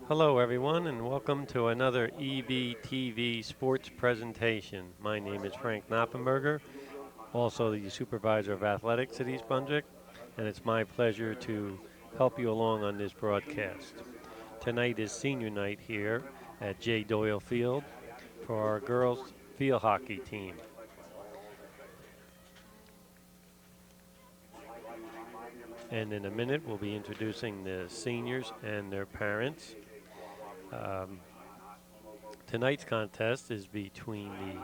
Hello, everyone, and welcome to another EBTV sports presentation. My name is Frank Noppenberger, also the Supervisor of Athletics at East Brunswick, and it's my pleasure to help you along on this broadcast. Tonight is senior night here at J. Doyle Field for our girls field hockey team. And in a minute, we'll be introducing the seniors and their parents. Um, Tonight's contest is between the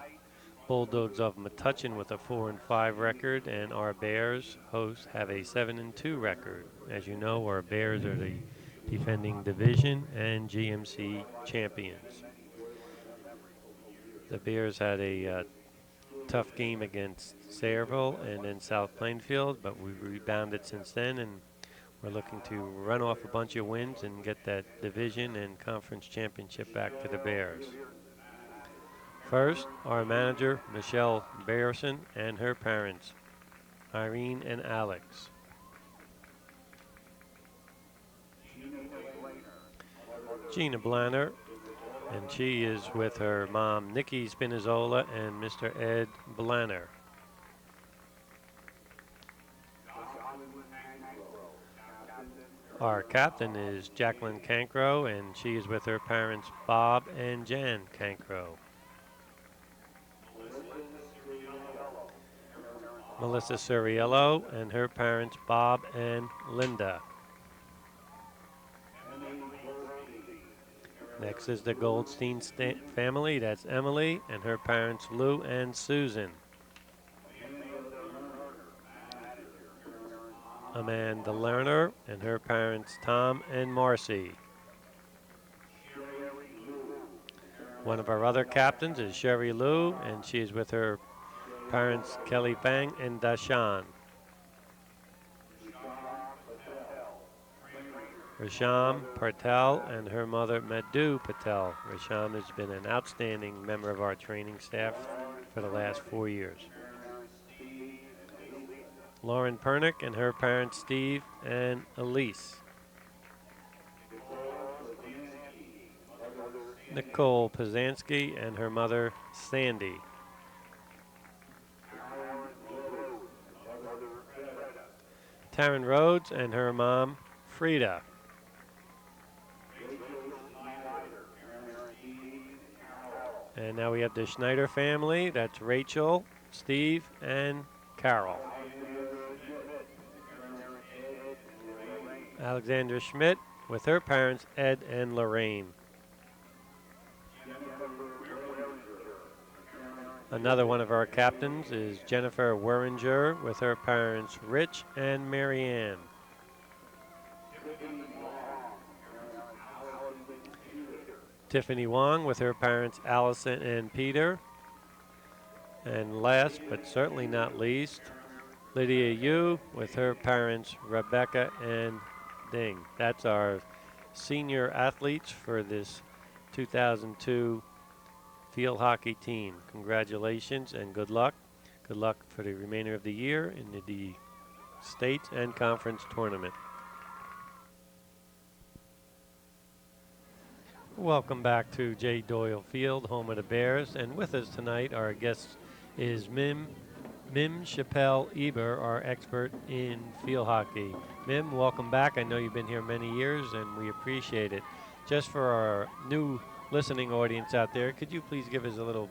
Bulldogs of Metuchen with a 4-5 record, and our Bears hosts have a 7-2 record. As you know, our Bears are the defending division and GMC champions. The Bears had a tough game against Sayreville and then South Plainfield, but we've rebounded since then, and we're looking to run off a bunch of wins and get that division and conference championship back to the Bears. First, our manager, Michelle Bayerson, and her parents, Irene and Alex. Gina Blanner, and she is with her mom, Nikki Spinazzola, and Mr. Ed Blanner. Our captain is Jacqueline Cancro, and she is with her parents, Bob and Jan Cancro. Melissa Suriello and her parents, Bob and Linda. Next is the Goldstein family. That's Emily and her parents, Lou and Susan. Amanda Lerner and her parents, Tom and Marcy. One of our other captains is Sherry Lou, and she is with her parents, Kelly Fang and Dashan. Rasham Patel and her mother, Madhu Patel. Rasham has been an outstanding member of our training staff for the last 4 years. Lauren Pernick and her parents, Steve and Elise. Nicole Pazanski and her mother, Sandy. Taryn Rhodes and her mom, Frida. And now we have the Schneider family. That's Rachel, Steve, and Carol. Alexandra Schmidt with her parents, Ed and Lorraine. Another one of our captains is Jennifer Weringer with her parents, Rich and Marianne. Tiffany Wong with her parents, Allison and Peter. And last, but certainly not least, Lydia Yu with her parents, Rebecca and Ding. That's our senior athletes for this 2002 field hockey team. Congratulations and good luck. Good luck for the remainder of the year in the state and conference tournament. Welcome back to J. Doyle Field, home of the Bears. And with us tonight, our guest is Mim-Chappell Eber, our expert in field hockey. Mim, welcome back. I know you've been here many years, and we appreciate it. Just for our new listening audience out there, could you please give us a little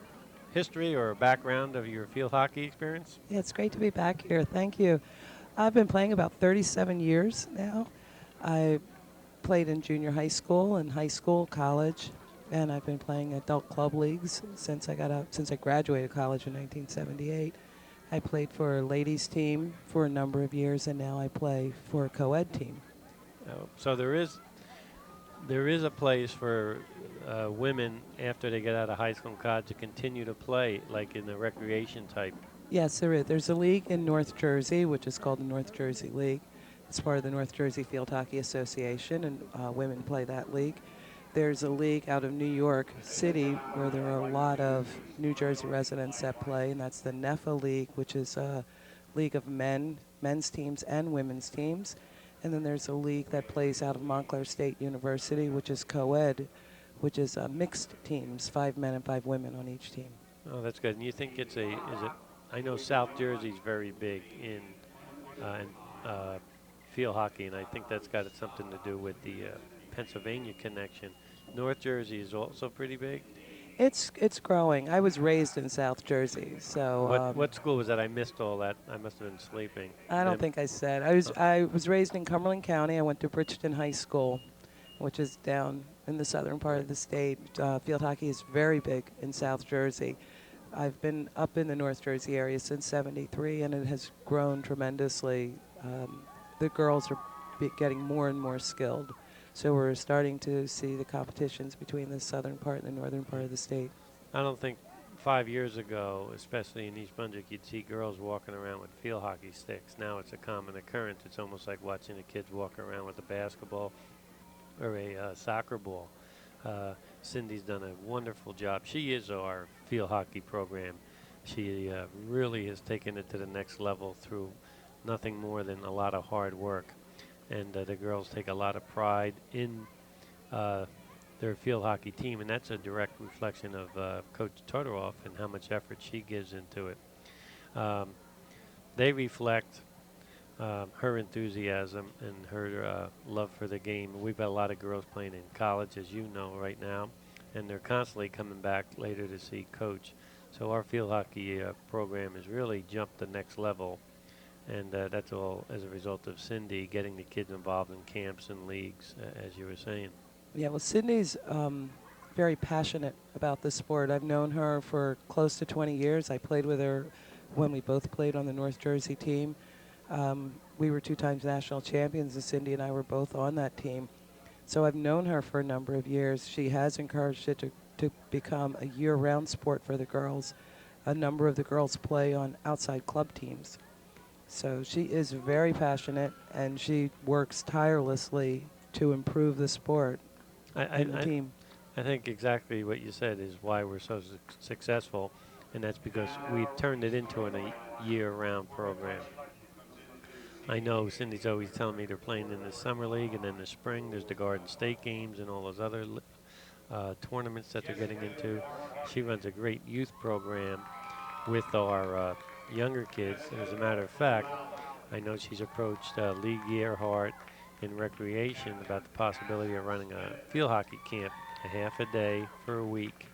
history or a background of your field hockey experience? Yeah, it's great to be back here. Thank you. I've been playing about 37 years now. I played in junior high school and high school, college, and I've been playing adult club leagues since I graduated college in 1978. I played for a ladies team for a number of years, and now I play for a co-ed team. So there is a place for women after they get out of high school and college to continue to play, like in the recreation type. Yes, there is. There's a league in North Jersey, which is called the North Jersey League. It's part of the North Jersey Field Hockey Association, and women play that league. There's a league out of New York City where there are a lot of New Jersey residents that play, and that's the NEFA League, which is a league of men's teams and women's teams. And then there's a league that plays out of Montclair State University, which is co-ed, which is mixed teams, 5 men and 5 women on each team. Oh, that's good. And you think is it, I know South Jersey's very big in field hockey, and I think that's got something to do with the Pennsylvania connection. North Jersey is also pretty big. It's growing. I was raised in South Jersey, so What school was that? I missed all that. I must have been sleeping. I don't think I said. I was raised in Cumberland County. I went to Bridgeton High School, which is down in the southern part of the state. Field hockey is very big in South Jersey. I've been up in the North Jersey area since '73, and it has grown tremendously. The girls are getting more and more skilled. So we're starting to see the competitions between the southern part and the northern part of the state. I don't think 5 years ago, especially in East Brunswick, you'd see girls walking around with field hockey sticks. Now it's a common occurrence. It's almost like watching the kids walk around with a basketball or a soccer ball. Cindy's done a wonderful job. She is our field hockey program. She really has taken it to the next level through nothing more than a lot of hard work. And the girls take a lot of pride in their field hockey team, and that's a direct reflection of Coach Todoroff and how much effort she gives into it. They reflect her enthusiasm and her love for the game. We've got a lot of girls playing in college, as you know, right now, and they're constantly coming back later to see Coach. So our field hockey program has really jumped the next level. And that's all as a result of Cindy getting the kids involved in camps and leagues, as you were saying. Yeah, well, Cindy's very passionate about the sport. I've known her for close to 20 years. I played with her when we both played on the North Jersey team. We were 2 times national champions, and Cindy and I were both on that team. So I've known her for a number of years. She has encouraged it to become a year-round sport for the girls. A number of the girls play on outside club teams. So she is very passionate, and she works tirelessly to improve the sport and the team. I think exactly what you said is why we're so successful, and that's because we've turned it into a year-round program. I know Cindy's always telling me they're playing in the summer league, and then the spring there's the Garden State games and all those other tournaments that they're getting into. She runs a great youth program with our younger kids. As a matter of fact, I know she's approached Lee Gerhardt in recreation about the possibility of running a field hockey camp, a half a day for a week,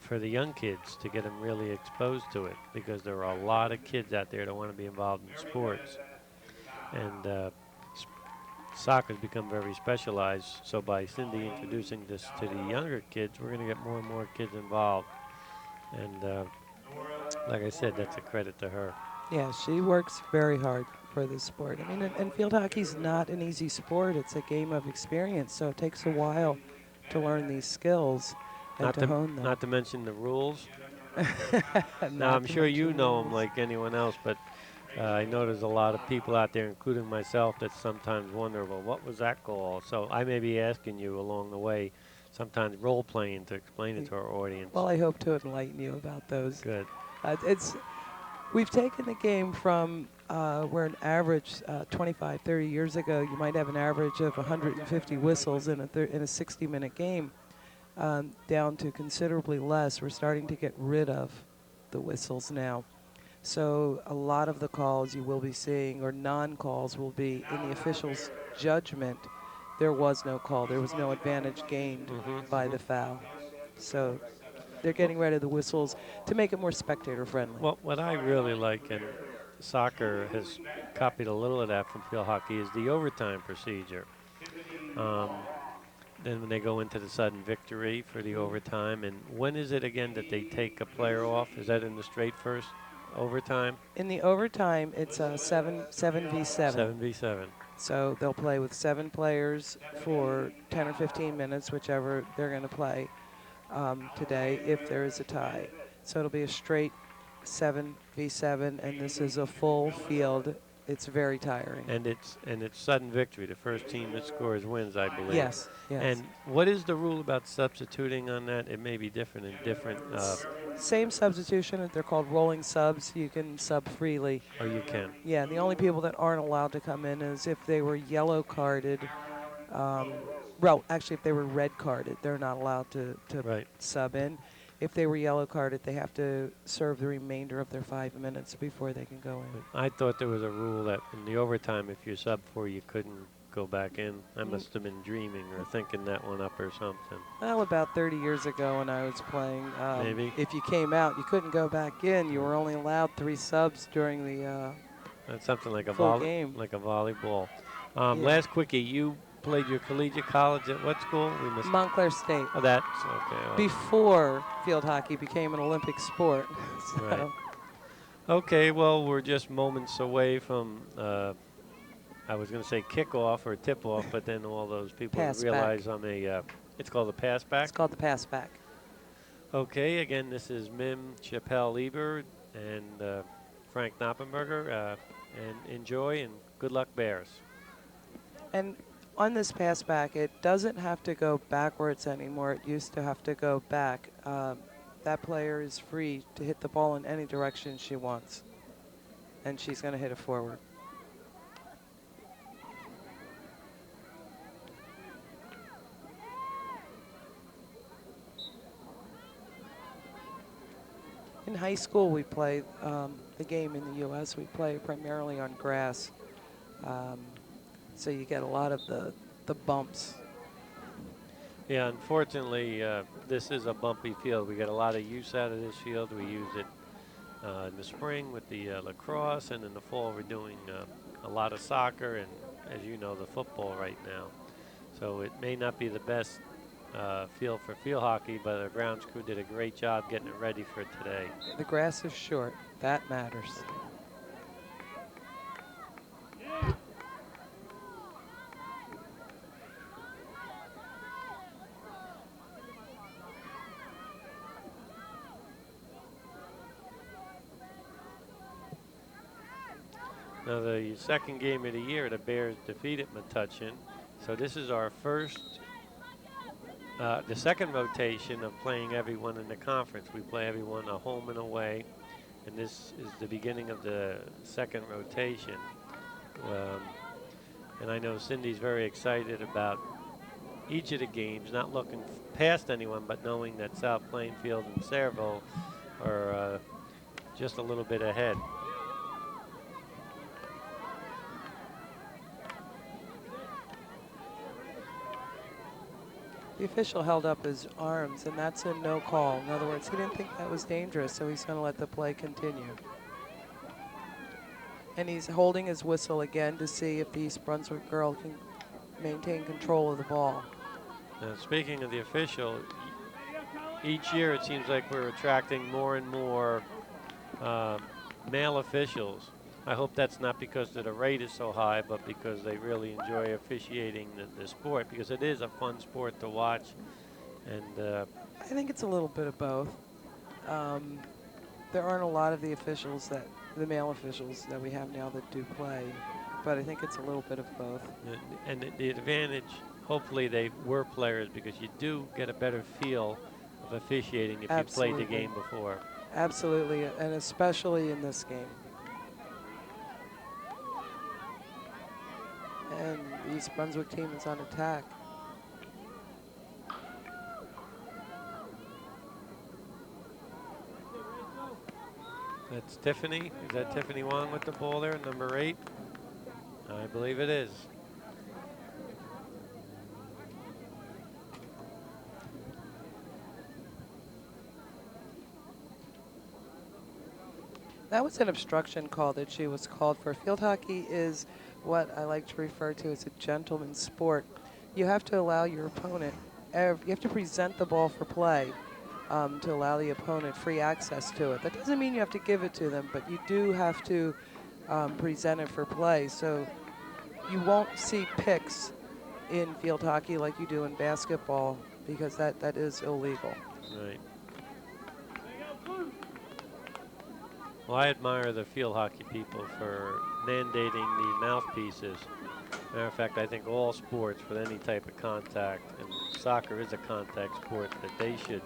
for the young kids to get them really exposed to it, because there are a lot of kids out there that want to be involved in sports. And soccer's become very specialized, so by Cindy introducing this to the younger kids, we're going to get more and more kids involved. And like I said, that's a credit to her. Yeah, she works very hard for this sport. I mean, and field hockey's not an easy sport. It's a game of experience, so it takes a while to learn these skills and to hone them. Not to mention the rules. Now, I'm sure you know them like anyone else, but I know there's a lot of people out there, including myself, that sometimes wonder, well, what was that call? So I may be asking you along the way, sometimes role-playing to explain it to our audience. Well, I hope to enlighten you about those. Good. We've taken the game from where an average 25, 30 years ago, you might have an average of 150 whistles in a 60-minute game, down to considerably less. We're starting to get rid of the whistles now. So a lot of the calls you will be seeing, or non-calls, will be in the official's judgment. There was no call. There was no advantage gained by the foul. So they're getting rid of the whistles to make it more spectator-friendly. Well, what I really like, and soccer has copied a little of that from field hockey, is the overtime procedure. Then when they go into the sudden victory for the overtime, and when is it again that they take a player off? Is that in the straight first overtime? In the overtime, it's a 7v7. 7v7. So they'll play with 7 players for 10 or 15 minutes, whichever they're going to play today, if there is a tie. So it'll be a straight 7v7, and this is a full field It's very tiring. And it's sudden victory. The first team that scores wins, I believe. Yes, yes. And what is the rule about substituting on that? It may be different in different. Same substitution. They're called rolling subs. You can sub freely. Or you can. Yeah, the only people that aren't allowed to come in is if they were yellow carded. Well, actually, if they were red carded, they're not allowed to Right. sub in. If they were yellow carded, they have to serve the remainder of their 5 minutes before they can go in. I thought there was a rule that in the overtime, if you sub 4, you couldn't go back in. I must have been dreaming or thinking that one up or something. Well, about 30 years ago when I was playing, Maybe. if you came out, you couldn't go back in. You were only allowed 3 subs during the That's something like a full game. like a volleyball. Yeah. Last quickie, you played your collegiate college at what school? We missed. Montclair State. Oh, that's okay. Well, Before field hockey became an Olympic sport. So. Right. Okay, well, we're just moments away from, I was going to say kickoff or tip-off, but then all those people Pass realize back. I'm a, it's called a pass back? It's called the pass back. Okay, again, this is Mim-Chappell, Eber, and Frank Noppenberger, and enjoy and good luck, Bears. And on this pass back, it doesn't have to go backwards anymore. It used to have to go back. That player is free to hit the ball in any direction she wants. And she's going to hit it forward. In high school, we play the game in the U.S. We play primarily on grass. So you get a lot of the bumps. Yeah, unfortunately, this is a bumpy field. We get a lot of use out of this field. We use it in the spring with the lacrosse, and in the fall we're doing a lot of soccer and, as you know, the football right now. So it may not be the best field for field hockey, but our grounds crew did a great job getting it ready for today. The grass is short. That matters. Now, the second game of the year, the Bears defeated Metuchen. So this is our first, the second rotation of playing everyone in the conference. We play everyone a home and away, and this is the beginning of the second rotation. And I know Cindy's very excited about each of the games, not looking past anyone, but knowing that South Plainfield and Sayreville are just a little bit ahead. The official held up his arms, and that's a no call. In other words, he didn't think that was dangerous, so he's going to let the play continue. And he's holding his whistle again to see if the East Brunswick girl can maintain control of the ball. Now, speaking of the official, each year it seems like we're attracting more and more male officials. I hope that's not because the rate is so high, but because they really enjoy officiating the sport, because it is a fun sport to watch. And I think it's a little bit of both. There aren't a lot of the male officials that we have now that do play, but I think it's a little bit of both. And the advantage, hopefully they were players, because you do get a better feel of officiating if you played the game before. Absolutely, and especially in this game. And the East Brunswick team is on attack. That's Tiffany. Is that Tiffany Wong with the ball there, number 8? I believe it is. That was an obstruction call that she was called for. Field hockey is what I like to refer to as a gentleman's sport. You have to allow your opponent, you have to present the ball for play to allow the opponent free access to it. That doesn't mean you have to give it to them, but you do have to present it for play. So you won't see picks in field hockey like you do in basketball, because that is illegal. Right. Well, I admire the field hockey people for mandating the mouthpieces. Matter of fact, I think all sports with any type of contact, and soccer is a contact sport, that they should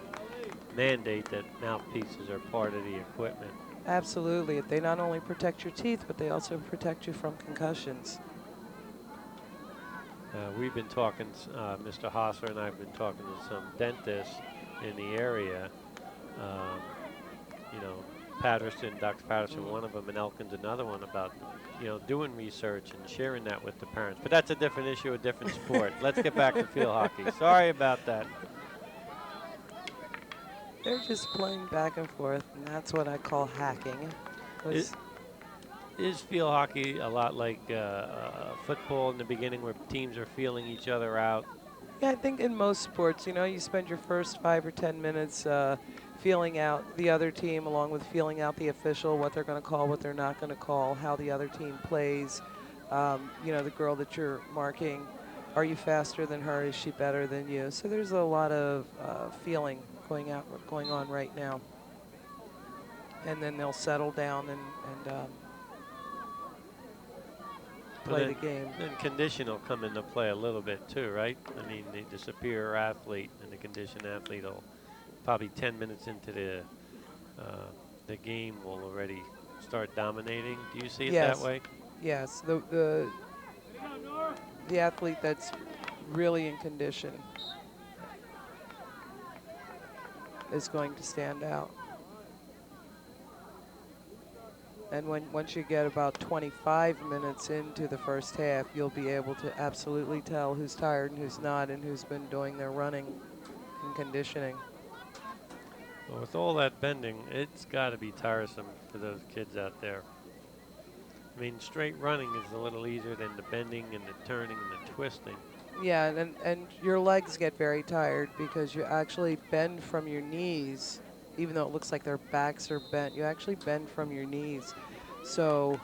mandate that mouthpieces are part of the equipment. Absolutely. They not only protect your teeth, but they also protect you from concussions. We've been talking, Mr. Hosser and I have been talking to some dentists in the area. Um, you know, Patterson, Dr. Patterson, one of them, and Elkins, another one, about, doing research and sharing that with the parents. But that's a different issue, a different sport. Let's get back to field hockey. Sorry about that. They're just playing back and forth, and that's what I call hacking. Is field hockey a lot like football in the beginning, where teams are feeling each other out? Yeah, I think in most sports, you spend your first 5 or 10 minutes feeling out the other team, along with feeling out the official, what they're going to call, what they're not going to call, how the other team plays. The girl that you're marking, are you faster than her? Is she better than you? So there's a lot of feeling going on right now. And then they'll settle down and play the game. Then condition will come into play a little bit too, right? I mean, the superior athlete and the conditioned athlete will probably 10 minutes into the game will already start dominating. Do you see it that way? Yes, the athlete that's really in condition is going to stand out. And once you get about 25 minutes into the first half, you'll be able to absolutely tell who's tired and who's not, and who's been doing their running and conditioning. Well, with all that bending, it's got to be tiresome for those kids out there. I mean, straight running is a little easier than the bending and the turning and the twisting. Yeah, and your legs get very tired because you actually bend from your knees. Even though it looks like their backs are bent, you actually bend from your knees. So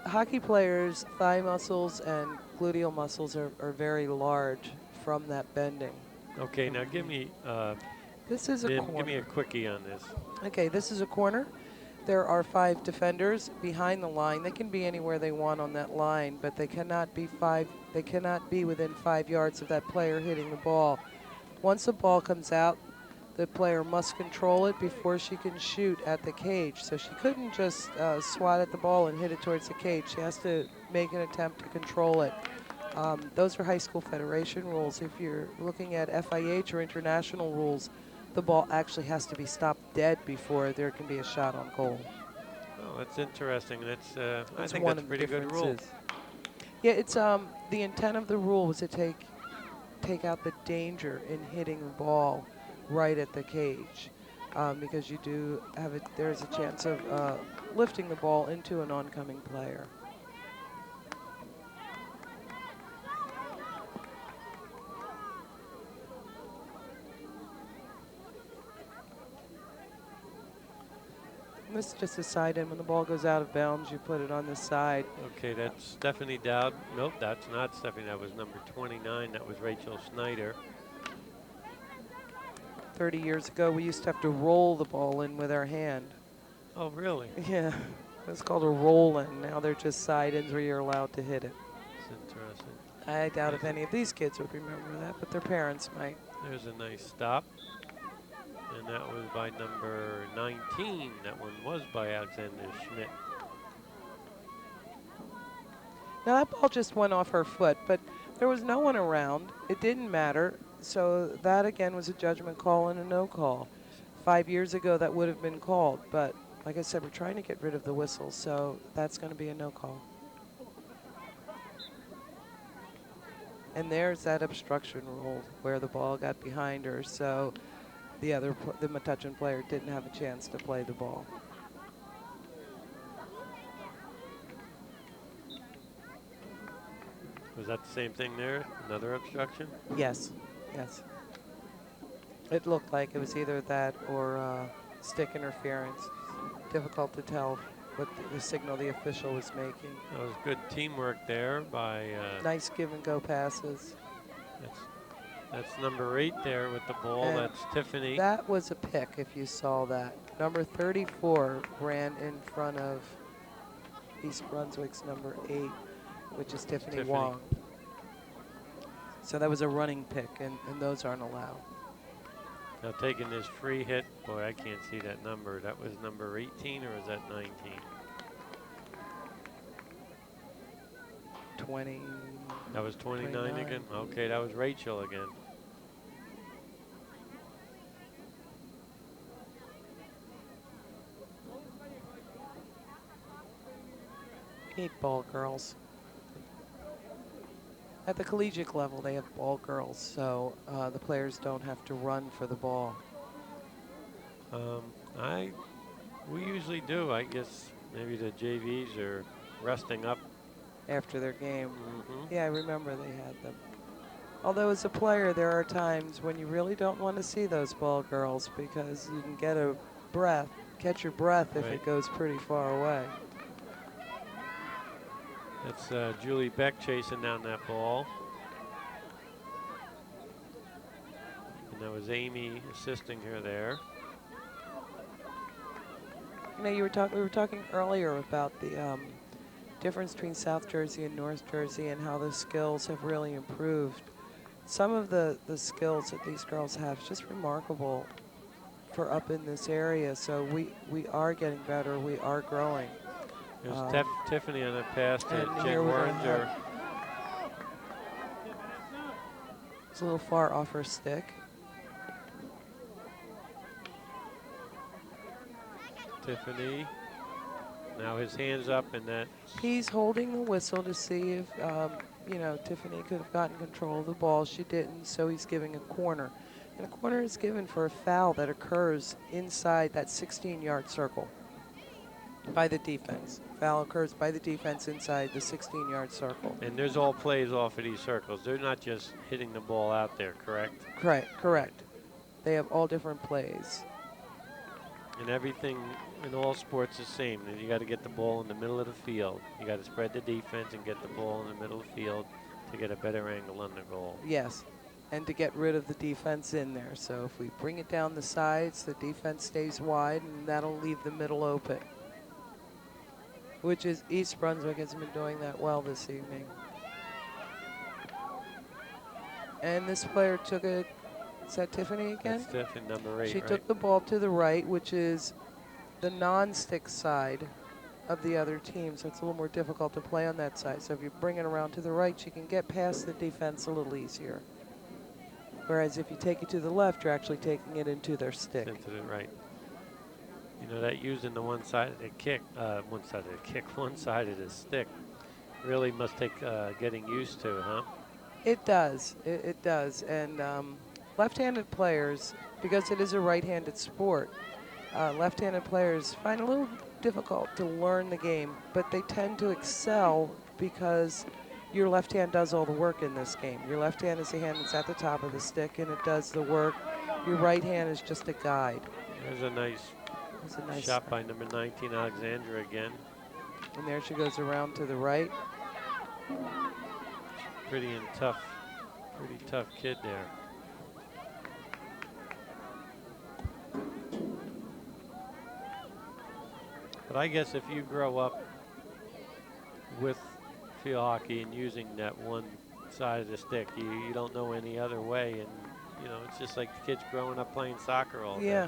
hockey players' thigh muscles and gluteal muscles are very large from that bending. Okay, now give me this is a corner. Give me a quickie on this. Okay, this is a corner. There are 5 defenders behind the line. They can be anywhere they want on that line, but they cannot be within 5 yards of that player hitting the ball. Once the ball comes out, the player must control it before she can shoot at the cage. So she couldn't just swat at the ball and hit it towards the cage. She has to make an attempt to control it. Those are high school federation rules. If you're looking at FIH or international rules, the ball actually has to be stopped dead before there can be a shot on goal. Oh, that's interesting. That's I think one that's of a pretty the good rule. Yeah, it's the intent of the rule was to take out the danger in hitting the ball right at the cage, because you do have there's a chance of lifting the ball into an oncoming player. This is just a side in. When the ball goes out of bounds, you put it on the side. Okay, that's Stephanie Dowd. Nope, that's not Stephanie. That was number 29. That was Rachel Snyder. 30 years ago, we used to have to roll the ball in with our hand. Oh, really? Yeah, it's called a roll in. Now they're just side ins where you're allowed to hit it. That's interesting. I doubt if any of these kids would remember that, but their parents might. There's a nice stop. And that was by number 19. That one was by Alexander Schmidt. Now that ball just went off her foot, but there was no one around. It didn't matter. So that again was a judgment call and a no call. 5 years ago that would have been called, but like I said, we're trying to get rid of the whistle, so that's going to be a no call. And there's that obstruction rule where the ball got behind her, so the Metuchen player didn't have a chance to play the ball. Was that the same thing there? Another obstruction? Yes, yes. It looked like it was either that or stick interference. Difficult to tell what the signal the official was making. That was good teamwork there by... nice give and go passes. That's number 8 there with the ball. And that's Tiffany. That was a pick if you saw that. Number 34 ran in front of East Brunswick's number 8, which is Tiffany Tiffany. Wong. So that was a running pick, and those aren't allowed. Now taking this free hit, boy, I can't see that number. That was number 18 or is that 19? 20. That was 29 29. again? Okay, that was Rachel again. 8 ball girls. At the collegiate level, they have ball girls, so the players don't have to run for the ball. We usually do. I guess maybe the JVs are resting up After their game. Mm-hmm. Yeah, I remember they had them. Although as a player, there are times when you really don't want to see those ball girls because you can get a breath, catch your breath if Right. it goes pretty far away. That's Julie Beck chasing down that ball. And that was Amy assisting her there. You know, we were talking earlier about the difference between South Jersey and North Jersey and how the skills have really improved. Some of the skills that these girls have is just remarkable for up in this area. So we are getting better. We are growing. There's Tiffany on that pass to and Jen here we're gonna Warringer. It's a little far off her stick. Tiffany. Now his hand's up and that. He's holding the whistle to see if, you know, Tiffany could have gotten control of the ball. She didn't, so he's giving a corner. And a corner is given for a foul that occurs inside that 16-yard circle by the defense. Foul occurs by the defense inside the 16-yard circle. And there's all plays off of these circles. They're not just hitting the ball out there, correct? Correct. They have all different plays. And everything in all sports is the same. And you got to get the ball in the middle of the field. You got to spread the defense and get the ball in the middle of the field to get a better angle on the goal. Yes, and to get rid of the defense in there. So if we bring it down the sides, the defense stays wide, and that'll leave the middle open. Which is East Brunswick has been doing that well this evening. And this player took a, is that Tiffany again? That's Tiffany, number 8, She right? took the ball to the right, which is the non-stick side of the other team, so it's a little more difficult to play on that side. So if you bring it around to the right, she can get past the defense a little easier. Whereas if you take it to the left, you're actually taking it into their stick. Into the right. You know, that using the one side of the stick really must take getting used to, huh? It does. It does. And left-handed players, because it is a right-handed sport, left-handed players find it a little difficult to learn the game, but they tend to excel because your left hand does all the work in this game. Your left hand is the hand that's at the top of the stick, and it does the work. Your right hand is just a guide. There's a nice shot by number 19, Alexandra again. And there she goes around to the right. Pretty tough kid there. But I guess if you grow up with field hockey and using that one side of the stick, you don't know any other way, and you know it's just like the kids growing up playing soccer all day. Yeah.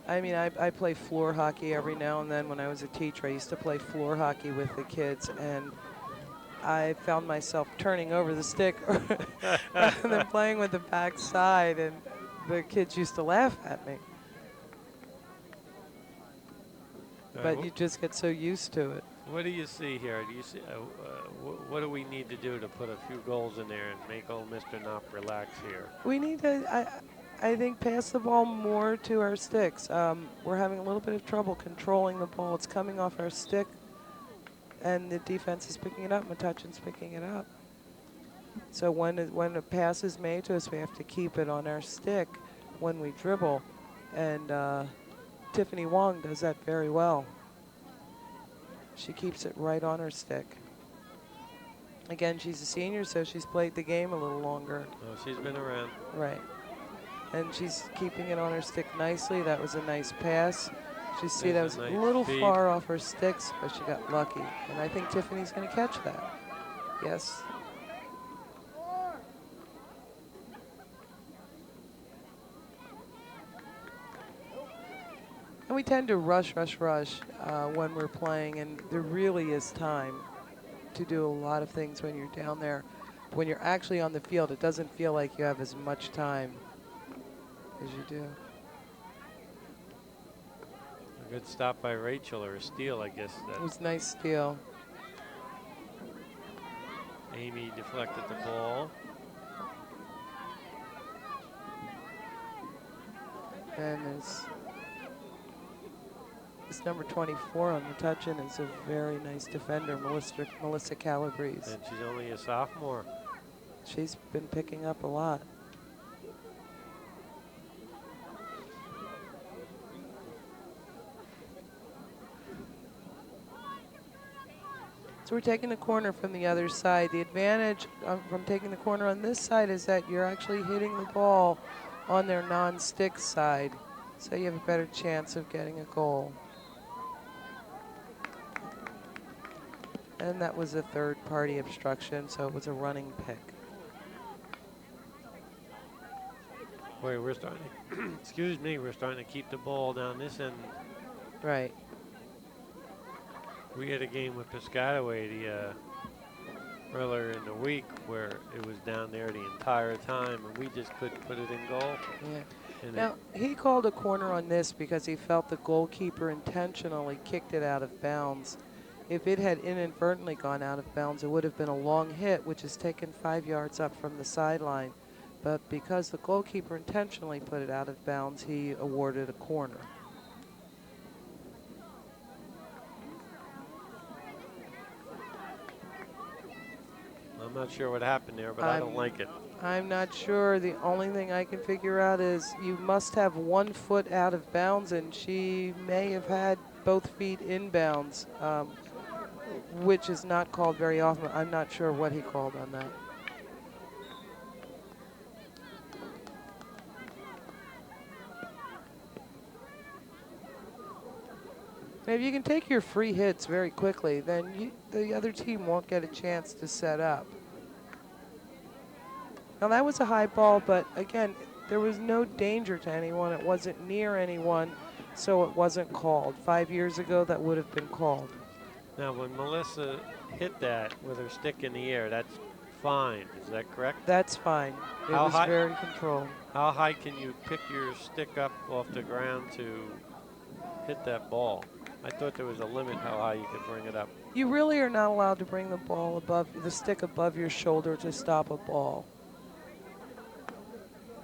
I mean, I play floor hockey every now and then. When I was a teacher, I used to play floor hockey with the kids, and I found myself turning over the stick rather than playing with the back side, and the kids used to laugh at me. But you just get so used to it. What do you see here? Do you see what do we need to do to put a few goals in there and make old Mr. Knopp relax here? We need to, I think, pass the ball more to our sticks. We're having a little bit of trouble controlling the ball. It's coming off our stick, and the defense is picking it up. Metuchen's picking it up. So when a pass is made to us, we have to keep it on our stick when we dribble, and Tiffany Wong does that very well. She keeps it right on her stick. Again, she's a senior, so she's played the game a little longer. Oh, she's been around. Right. And she's keeping it on her stick nicely. That was a nice pass. You see, that There's was a a nice little feed. far off her sticks, but she got lucky. And I think Tiffany's going to catch that. Yes. And we tend to rush when we're playing, and there really is time to do a lot of things when you're down there. When you're actually on the field, it doesn't feel like you have as much time as you do. A good stop by Rachel, or a steal, I guess. It was a nice steal. Amy deflected the ball. And this number 24 on Metuchen is a very nice defender, Melissa Calabrese. And she's only a sophomore. She's been picking up a lot. So we're taking the corner from the other side. The advantage from taking the corner on this side is that you're actually hitting the ball on their non-stick side. So you have a better chance of getting a goal. And that was a third-party obstruction, so it was a running pick. Boy, we're starting to, excuse me, we're starting to keep the ball down this end. Right. We had a game with Piscataway earlier in the week where it was down there the entire time, and we just couldn't put it in goal. Yeah. And Now, he called a corner on this because he felt the goalkeeper intentionally kicked it out of bounds. If it had inadvertently gone out of bounds, it would have been a long hit, which is taken 5 yards up from the sideline. But because the goalkeeper intentionally put it out of bounds, he awarded a corner. I'm not sure what happened there, but I don't like it. I'm not sure. The only thing I can figure out is you must have 1 foot out of bounds, and she may have had both feet inbounds, which is not called very often. I'm not sure what he called on that. If you can take your free hits very quickly, then the other team won't get a chance to set up. Now that was a high ball, but again, there was no danger to anyone. It wasn't near anyone, so it wasn't called. 5 years ago, that would have been called. Now, when Melissa hit that with her stick in the air, that's fine. Is that correct? That's fine. It How was high? very controlled. How high can you pick your stick up off the ground to hit that ball? I thought there was a limit how high you could bring it up. You really are not allowed to bring the ball above, the stick above your shoulder to stop a ball.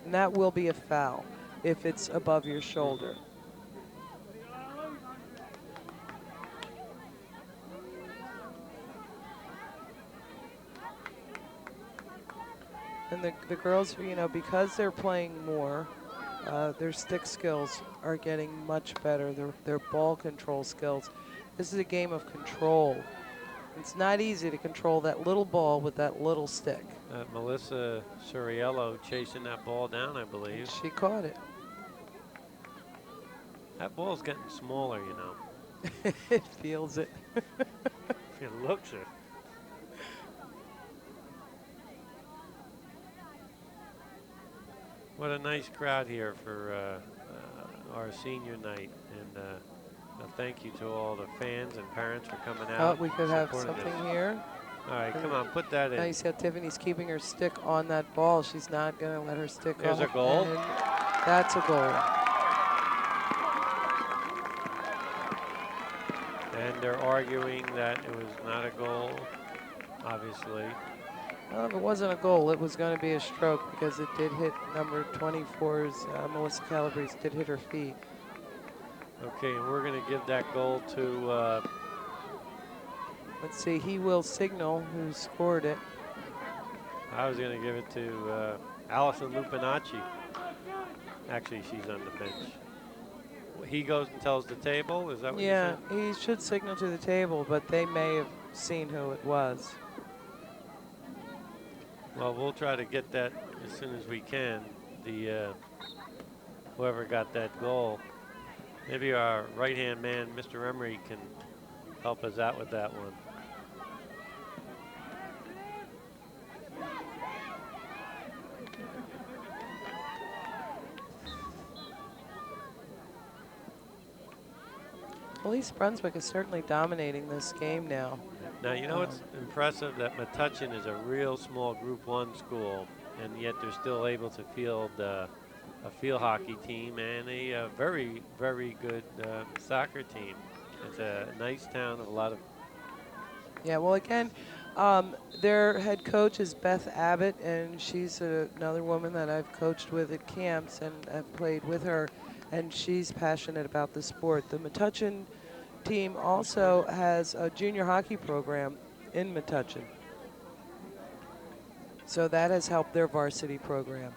And that will be a foul if it's above your shoulder. And the girls, you know, because they're playing more, their stick skills are getting much better, their ball control skills. This is a game of control. It's not easy to control that little ball with that little stick. Melissa Suriello chasing that ball down, I believe. She caught it. That ball's getting smaller, you know. It feels it. It looks it. What a nice crowd here for our senior night, and thank you to all the fans and parents for coming out. We could have supporting something this. here. All right, come on, put that Now in. you see how Tiffany's keeping her stick on that ball. She's not going to let her stick There's off. a goal. And that's a goal. And they're arguing that it was not a goal, obviously. Well, if it wasn't a goal, it was going to be a stroke because it did hit number 24's Melissa Calabrese, did hit her feet. Okay, and we're going to give that goal to... Let's see, he will signal who scored it. I was going to give it to Allison Lupinacci. Actually, she's on the bench. He goes and tells the table, is that what you said? Yeah, he should signal to the table, but they may have seen who it was. Well, we'll try to get that as soon as we can. The whoever got that goal. Maybe our right-hand man, Mr. Emery, can help us out with that one. Well, East Brunswick is certainly dominating this game now. Now, you know it's impressive that Metuchen is a real small Group 1 school, and yet they're still able to field a field hockey team and a very, very good soccer team. It's a nice town with a lot of... Yeah, well, again, their head coach is Beth Abbott, and she's another woman that I've coached with at camps and I've played with her, and she's passionate about the sport. The Metuchen team also has a junior hockey program in Metuchen, so that has helped their varsity program.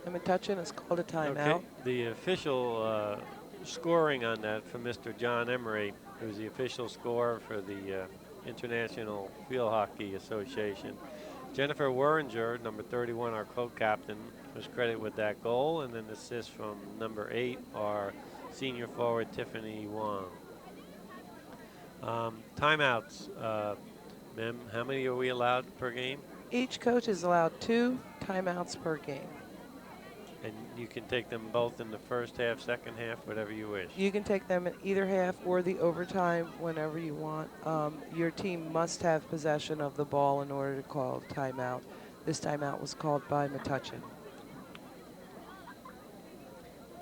And Metuchen has called a timeout. Okay, the official scoring on that from Mr. John Emery, who's the official scorer for the International Field Hockey Association. Jennifer Werringer, number 31, our co-captain, was credited with that goal, and then assist from number 8, our senior forward, Tiffany Wong. Timeouts, Mim, how many are we allowed per game? Each coach is allowed 2 timeouts per game. And you can take them both in the first half, second half, whatever you wish. You can take them in either half or the overtime whenever you want. Your team must have possession of the ball in order to call a timeout. This timeout was called by Metuchen.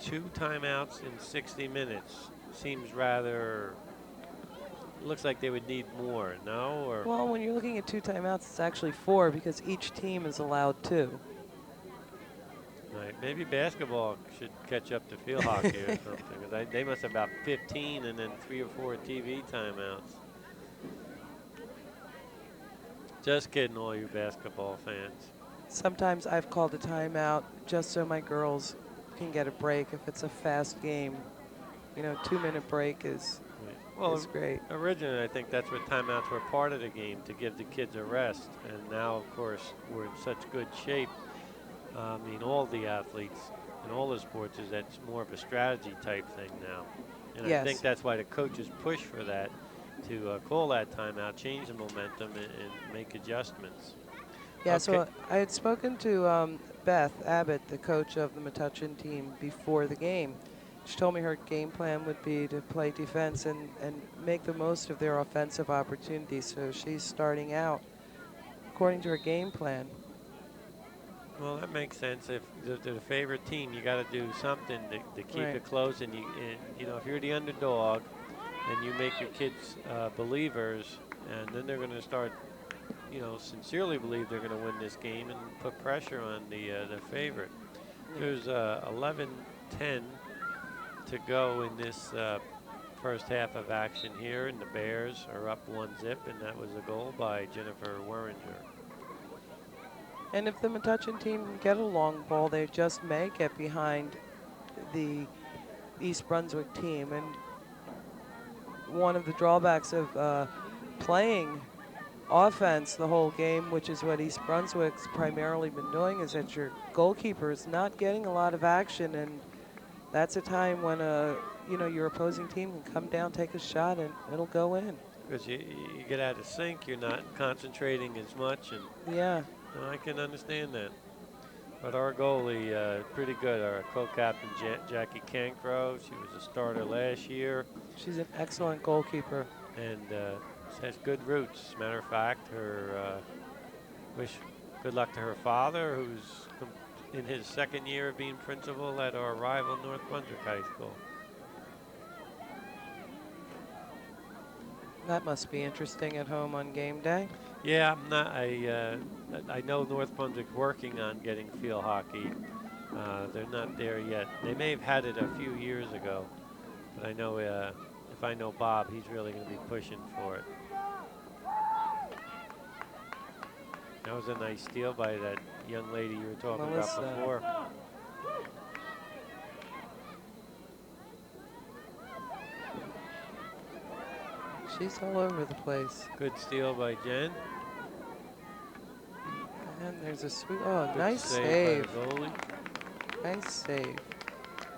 2 timeouts in 60 minutes seems rather... Looks like they would need more, no? Or well, when you're looking at 2 timeouts, it's actually 4 because each team is allowed 2. right, maybe basketball should catch up to field hockey or something. 'Cause they must have about 15 and then 3 or 4 TV timeouts. Just kidding, all you basketball fans. Sometimes I've called a timeout just so my girls can get a break if it's a fast game. You know, 2-minute break is great. Originally, I think that's what timeouts were part of the game, to give the kids a rest. And now, of course, we're in such good shape. I mean, all the athletes in all the sports is that's more of a strategy type thing now. And yes. I think that's why the coaches push for that, to call that timeout, change the momentum, and make adjustments. Yeah, okay. So I had spoken to Beth Abbott, the coach of the Metuchen team, before the game. She told me her game plan would be to play defense and make the most of their offensive opportunities. So she's starting out according to her game plan. Well, that makes sense. If they're the favorite team, you got to do something to keep right. it close. And you know, if you're the underdog, and you make your kids believers, and then they're going to start, you know, sincerely believe they're going to win this game and put pressure on the favorite. There's 11-10 to go in this first half of action here, and the Bears are up 1-0, and that was a goal by Jennifer Werringer. And if the Metuchen team can get a long ball, they just may get behind the East Brunswick team. And one of the drawbacks of playing offense the whole game, which is what East Brunswick's primarily been doing, is that your goalkeeper is not getting a lot of action, and that's a time when you know, your opposing team can come down, take a shot, and it'll go in. Because you get out of sync, you're not concentrating as much, and yeah, I can understand that. But our goalie, pretty good. Our co-captain Jackie Cancro, she was a starter last year. She's an excellent goalkeeper. And she has good roots. Matter of fact, her wish good luck to her father, who's in his second year of being principal at our rival North Brunswick High School. That must be interesting at home on game day. Yeah, I know North Brunswick's working on getting field hockey. They're not there yet. They may have had it a few years ago, but I know if I know Bob, he's really going to be pushing for it. That was a nice steal by that young lady you were talking Melissa. about before. she's all over the place. Good steal by Jen. And there's a sweep. Oh, Good nice save save. by the goalie. Nice save.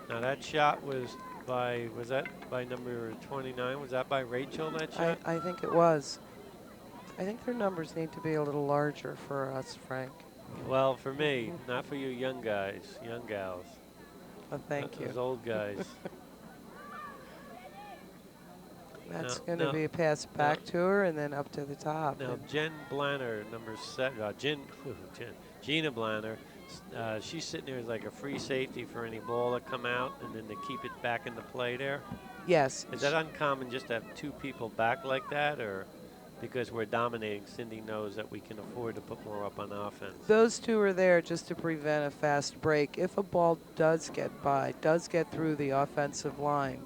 Now that shot was that by number 29? Was that by Rachel, that shot? I think it was. I think their numbers need to be a little larger for us, Frank. Well, for me, not for you young guys, young gals. Well, thank you. Those old guys. That's going to be a pass back to her and then up to the top. Now, Jen Blanner, number 7, Gina Blanner, she's sitting there as like a free safety for any ball that come out and then to keep it back into play there. Yes. Is that uncommon just to have 2 people back like that, or because we're dominating, Cindy knows that we can afford to put more up on offense? Those 2 are there just to prevent a fast break. If a ball does get through the offensive line,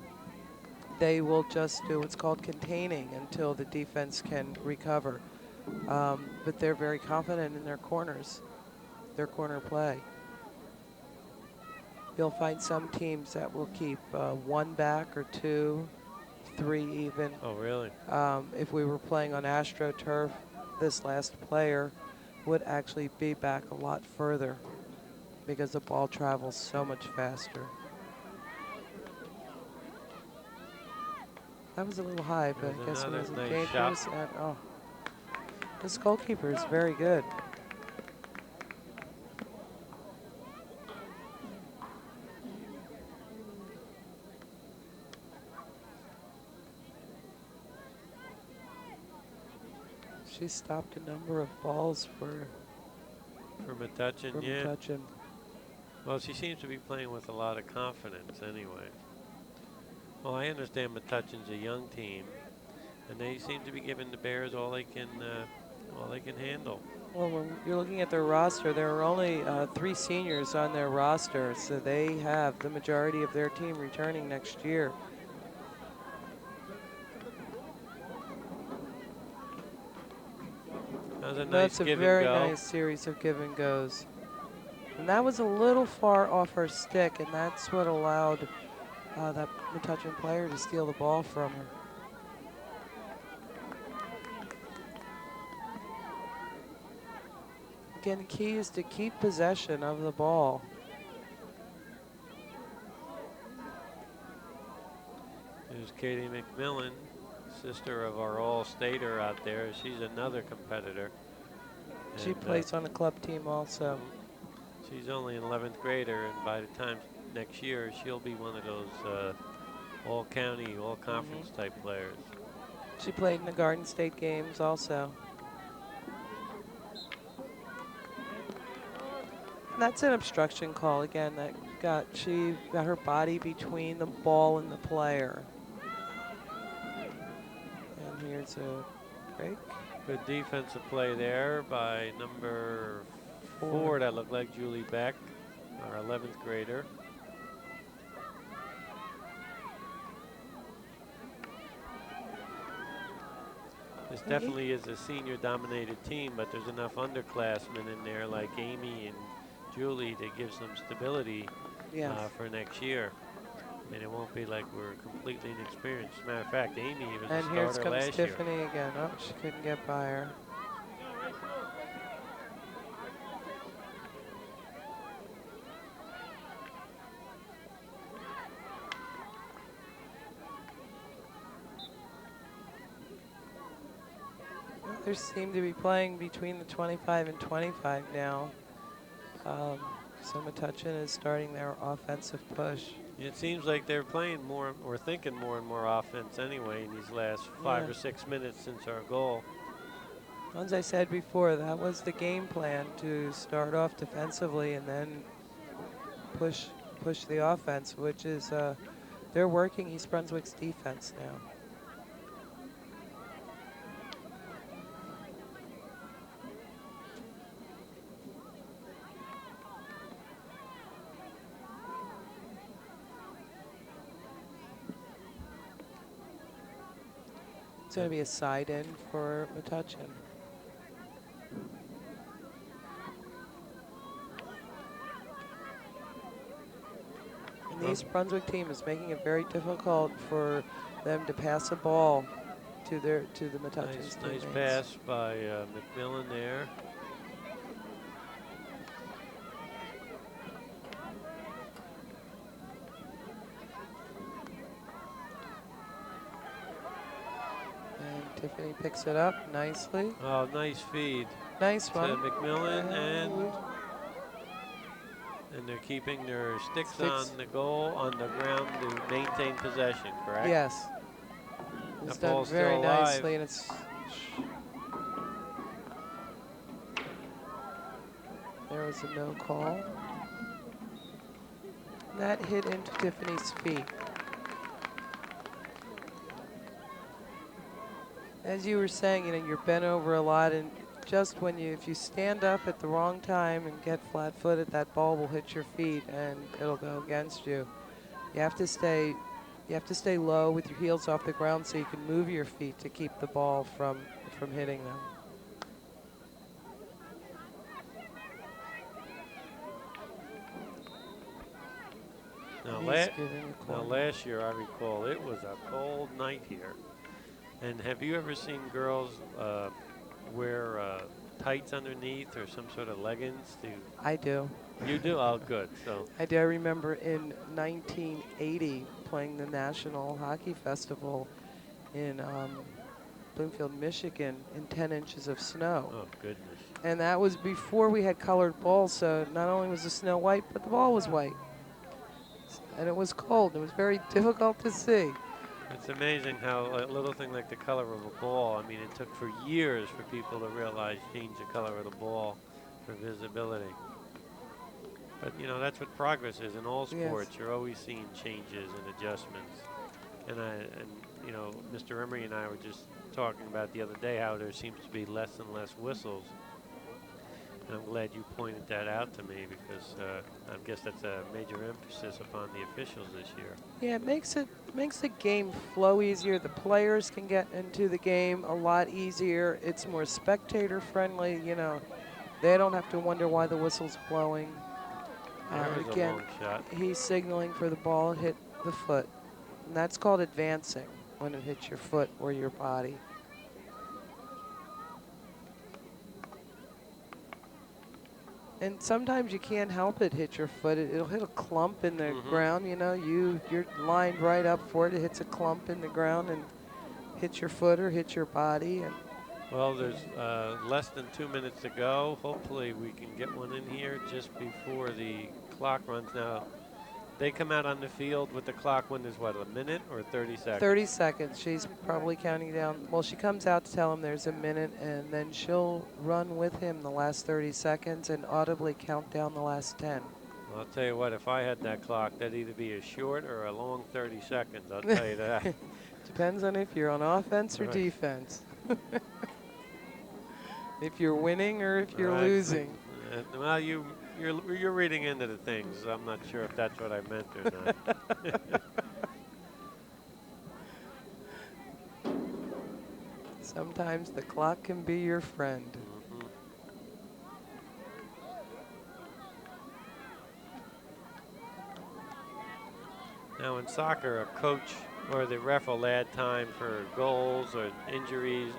they will just do what's called containing until the defense can recover. But they're very confident in their corners, their corner play. You'll find some teams that will keep 1 back or 2, 3 even. Oh, really? If we were playing on AstroTurf, this last player would actually be back a lot further because the ball travels so much faster. That was a little high, but I guess it wasn't dangerous. And, oh, this goalkeeper is very good. She stopped a number of balls for Metuchen, yeah. Metuchen. Well, she seems to be playing with a lot of confidence anyway. Well, I understand Metuchen's a young team, and they seem to be giving the Bears all they can handle. Well, when you're looking at their roster, there are only 3 seniors on their roster, so they have the majority of their team returning next year. That was a nice That's a give very and go. nice series of give and goes. And that was a little far off her stick, and that's what allowed that Metuchen player to steal the ball from her. Again, the key is to keep possession of the ball. There's Katie McMillan, sister of our all-stater out there. She's another competitor. She And, plays on the club team also. She's only an 11th grader, and by the time next year, she'll be one of those all-county, all-conference type players. She played in the Garden State games also. And that's an obstruction call again. She got her body between the ball and the player. And here's a break. Good defensive play there by number 4. That looked like Julie Beck, our 11th grader. This definitely is a senior-dominated team, but there's enough underclassmen in there like Amy and Julie to give some stability for next year. I mean, it won't be like we're completely inexperienced. As a matter of fact, Amy was a starter last year. And here comes Tiffany again. Oh, she couldn't get by her. They seem to be playing between the 25 and 25 now. So Metuchen is starting their offensive push. It seems like they're playing more or thinking more and more offense anyway in these last 5 or 6 minutes since our goal. As I said before, that was the game plan, to start off defensively and then push the offense, which is they're working East Brunswick's defense now. It's going to be a side in for Metuchen. And the East Brunswick team is making it very difficult for them to pass a ball to the Metuchen's Nice teammates. pass by McMillan there. And Tiffany picks it up nicely. Oh, nice feed Nice to one. McMillan, and they're keeping their sticks on the goal, on the ground to maintain possession, correct? Yes. It's That done ball's very still alive. nicely, and it's. There was a no call. That hit into Tiffany's feet. As you were saying, you're bent over a lot, and just if you stand up at the wrong time and get flat-footed, that ball will hit your feet and it'll go against you. You have to stay low with your heels off the ground so you can move your feet to keep the ball from hitting them. Now, last year, I recall, it was a cold night here. And have you ever seen girls wear tights underneath or some sort of leggings? I do. You do? Oh, good. So I do. I remember in 1980 playing the National Hockey Festival in Bloomfield, Michigan, in 10 inches of snow. Oh, goodness. And that was before we had colored balls, so not only was the snow white, but the ball was white. And it was cold. It was very difficult to see. It's amazing how a little thing like the color of a ball, I mean, it took for years for people to realize change the color of the ball for visibility. But, that's what progress is in all sports. Yes. You're always seeing changes and adjustments. And Mr. Emery and I were just talking about the other day how there seems to be less and less whistles. And I'm glad you pointed that out to me because I guess that's a major emphasis upon the officials this year. Yeah, it makes the game flow easier. The players can get into the game a lot easier. It's more spectator friendly. They don't have to wonder why the whistle's blowing. Again, he's signaling for the ball to hit the foot. And that's called advancing, when it hits your foot or your body. And sometimes you can't help it hit your foot. It'll hit a clump in the ground, you're lined right up for it. It hits a clump in the ground and hits your foot or hits your body. And well, there's less than 2 minutes to go. Hopefully we can get one in here just before the clock runs. Now, they come out on the field with the clock when there's, what, a minute or 30 seconds? 30 seconds. She's probably counting down. Well, she comes out to tell him there's a minute, and then she'll run with him the last 30 seconds and audibly count down the last 10. Well, I'll tell you what, if I had that clock, that'd either be a short or a long 30 seconds. I'll tell you that. Depends on if you're on offense or defense. If you're winning or if you're losing. Well, you're reading into the things. I'm not sure if that's what I meant or not. Sometimes the clock can be your friend. Now in soccer, a coach or the ref will add time for goals or injuries.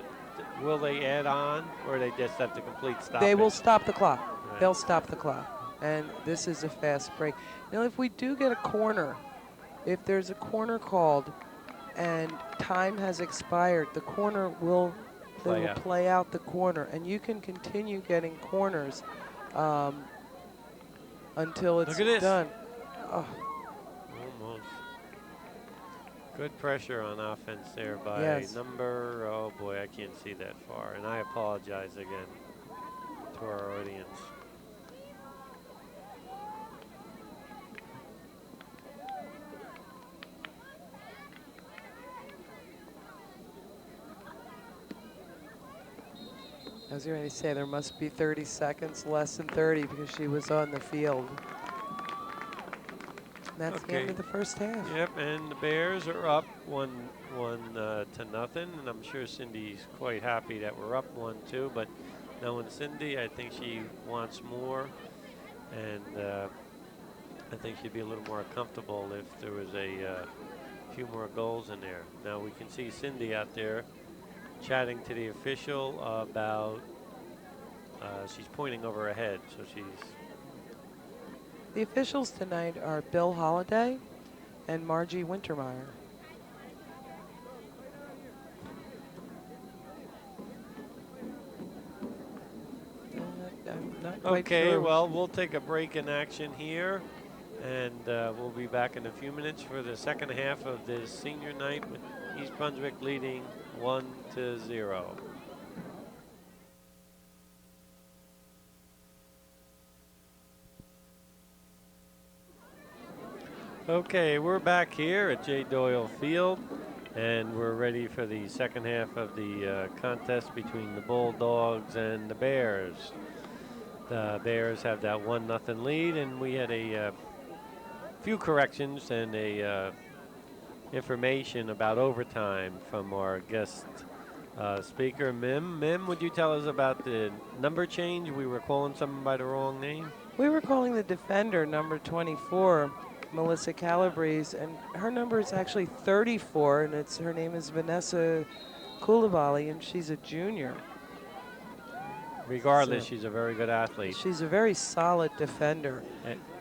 Will they add on, or they just have to complete stoppage? They will stop the clock. Right. They'll stop the clock. And this is a fast break. Now, if we do get a corner, if there's a corner called and time has expired, the corner will play out the corner. And you can continue getting corners until it's done. Oh. Almost. Good pressure on offense there by number, oh boy, I can't see that far. And I apologize again to our audience. I was going to say there must be 30 seconds, less than 30, because she was on the field. That's the end of the first half. Yep, and the Bears are up one to nothing, and I'm sure Cindy's quite happy that we're up 1-2. But knowing Cindy, I think she wants more, and I think she'd be a little more comfortable if there was a few more goals in there. Now we can see Cindy out there chatting to the official about, she's pointing over her head, so she's... The officials tonight are Bill Holliday and Margie Wintermeyer. I'm not quite Okay, sure. well, we'll take a break in action here, and we'll be back in a few minutes for the second half of this senior night with East Brunswick leading 1-0. Okay, we're back here at J. Doyle Field, and we're ready for the second half of the contest between the Bulldogs and the Bears. The Bears have that 1-0 lead, and we had a few corrections and a information about overtime from our guest speaker, Mim. Mim, would you tell us about the number change? We were calling someone by the wrong name. We were calling the defender number 24, Melissa Calabrese, and her number is actually 34, and her name is Vanessa Koulibaly, and she's a junior. Regardless, So she's a very good athlete. she's a very solid defender.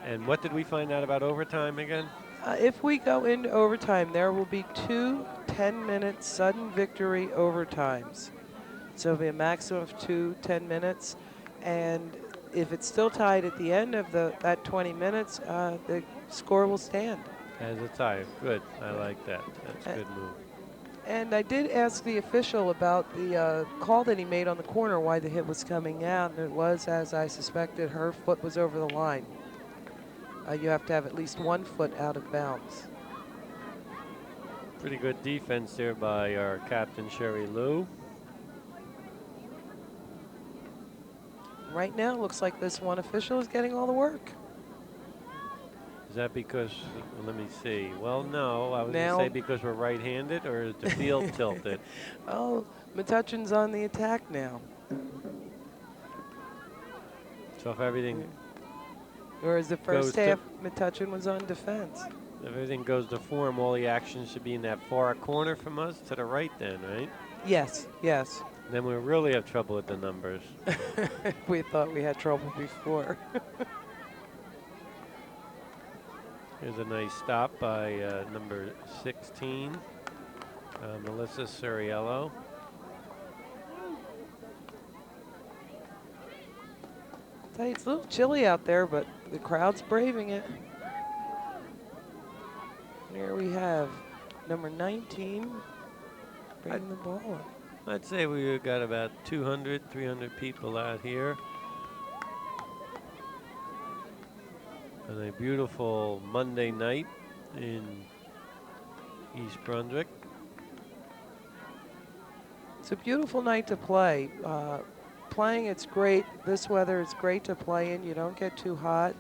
And what did we find out about overtime again? If we go into overtime, there will be 2 10-minute sudden victory overtimes. So it'll be a maximum of 2 10 minutes. And if it's still tied at the end of that 20 minutes, the score will stand. As a tie. Good. I like that. That's a good move. And I did ask the official about the call that he made on the corner, why the hit was coming out, and it was, as I suspected, her foot was over the line. You have to have at least 1 foot out of bounds. Pretty good defense there by our captain, Sherry Lou. Right now, it looks like this one official is getting all the work. Is that because, let me see. Well, no, I was Now- going to say because we're right-handed, or is the field tilted? Oh, Metuchen's on the attack now. So if everything, Whereas the first Goes to- half, Metuchen was on defense. if everything goes to form, all the action should be in that far corner from us to the right then, right? Yes, yes. Then we'll really have trouble with the numbers. We thought we had trouble before. Here's a nice stop by number 16, Melissa Suriello. Tell you, it's a little chilly out there, but the crowd's braving it. And here we have number 19 bringing the ball up. I'd say we got about 200, 300 people out here. On a beautiful Monday night in East Brunswick. It's a beautiful night to play. Playing, it's great. This weather is great to play in. You don't get too hot.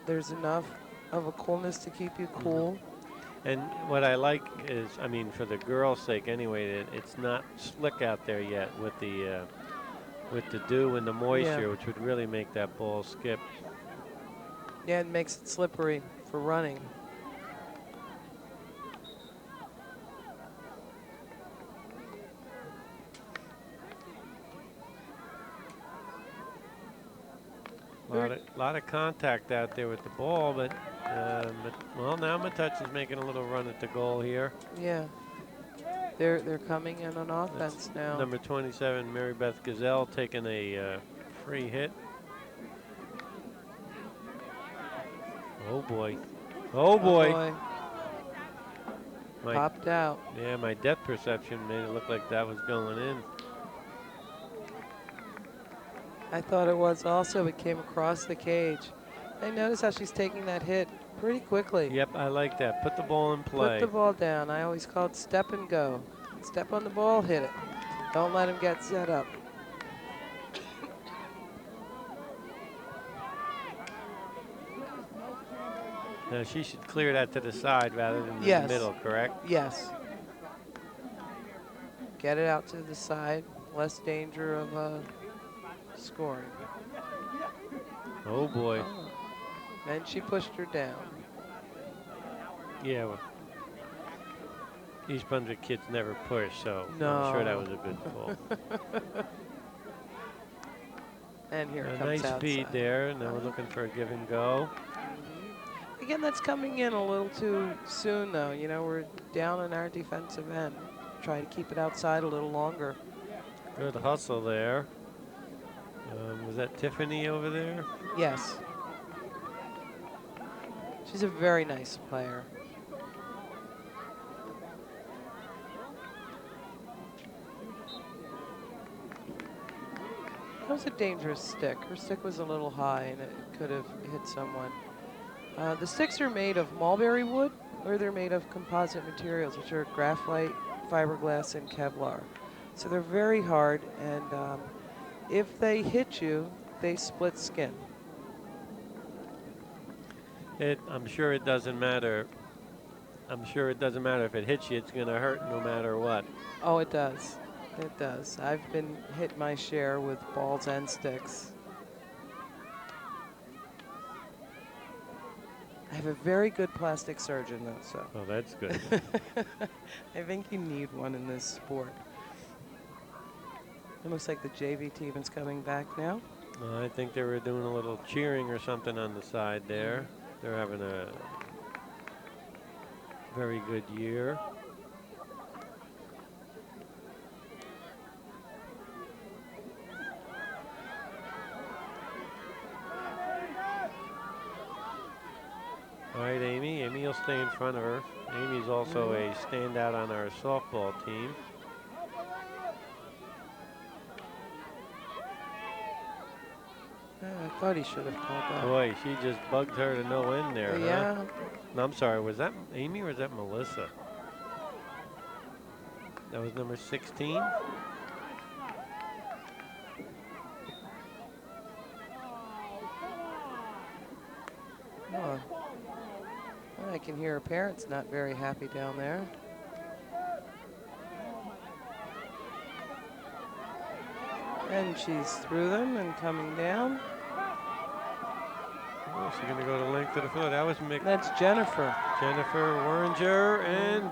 There's enough of a coolness to keep you cool. And what I like is, I mean, for the girls' sake anyway, that it's not slick out there yet with the dew and the moisture, which would really make that ball skip. Yeah, it makes it slippery for running. A lot of contact out there with the ball, but well, now Metuchen's making a little run at the goal here. Yeah, they're coming in on offense now. Number 27, Mary Beth Gazelle, taking a free hit. Oh boy! Oh boy! Popped out. Yeah, my depth perception made it look like that was going in. I thought it was also. It came across the cage. I notice how she's taking that hit pretty quickly. Yep, I like that. Put the ball in play. Put the ball down. I always call it step and go. Step on the ball, hit it. Don't let him get set up. Now she should clear that to the side rather than Yes. in the middle, correct? Yes. Get it out to the side. Less danger of scoring. Oh boy. Oh. And she pushed her down. Yeah. Well, East Brunswick kids never push, so No. I'm sure that was a good call. And here it A comes nice outside. feed there. Now we're looking for a give and go. Again, that's coming in a little too soon, though. You know, we're down on our defensive end. Try to keep it outside a little longer. Good hustle there. Was that Tiffany over there? Yes. She's a very nice player. That was a dangerous stick. Her stick was a little high and it could have hit someone. The sticks are made of mulberry wood or they're made of composite materials, which are graphite, fiberglass, and Kevlar. So they're very hard, and if they hit you, they split skin. I'm sure it doesn't matter. I'm sure it doesn't matter if it hits you, it's going to hurt no matter what. Oh, it does. It does. I've been hit my share with balls and sticks. I have a very good plastic surgeon, though, so. Oh, that's good. I think you need one in this sport. It looks like the JV team is coming back now. I think they were doing a little cheering or something on the side there. They're having a very good year. All right, Amy. Amy will stay in front of her. Amy's also a standout on our softball team. I thought he should have called that. Boy, she just bugged her to no end there. Yeah. Huh? No, I'm sorry. Was that Amy or was that Melissa? That was number 16. Oh. I can hear her parents not very happy down there. And she's through them and coming down. Oh, she's going to go the length of the field. That was That's Jennifer. Jennifer Warringer, and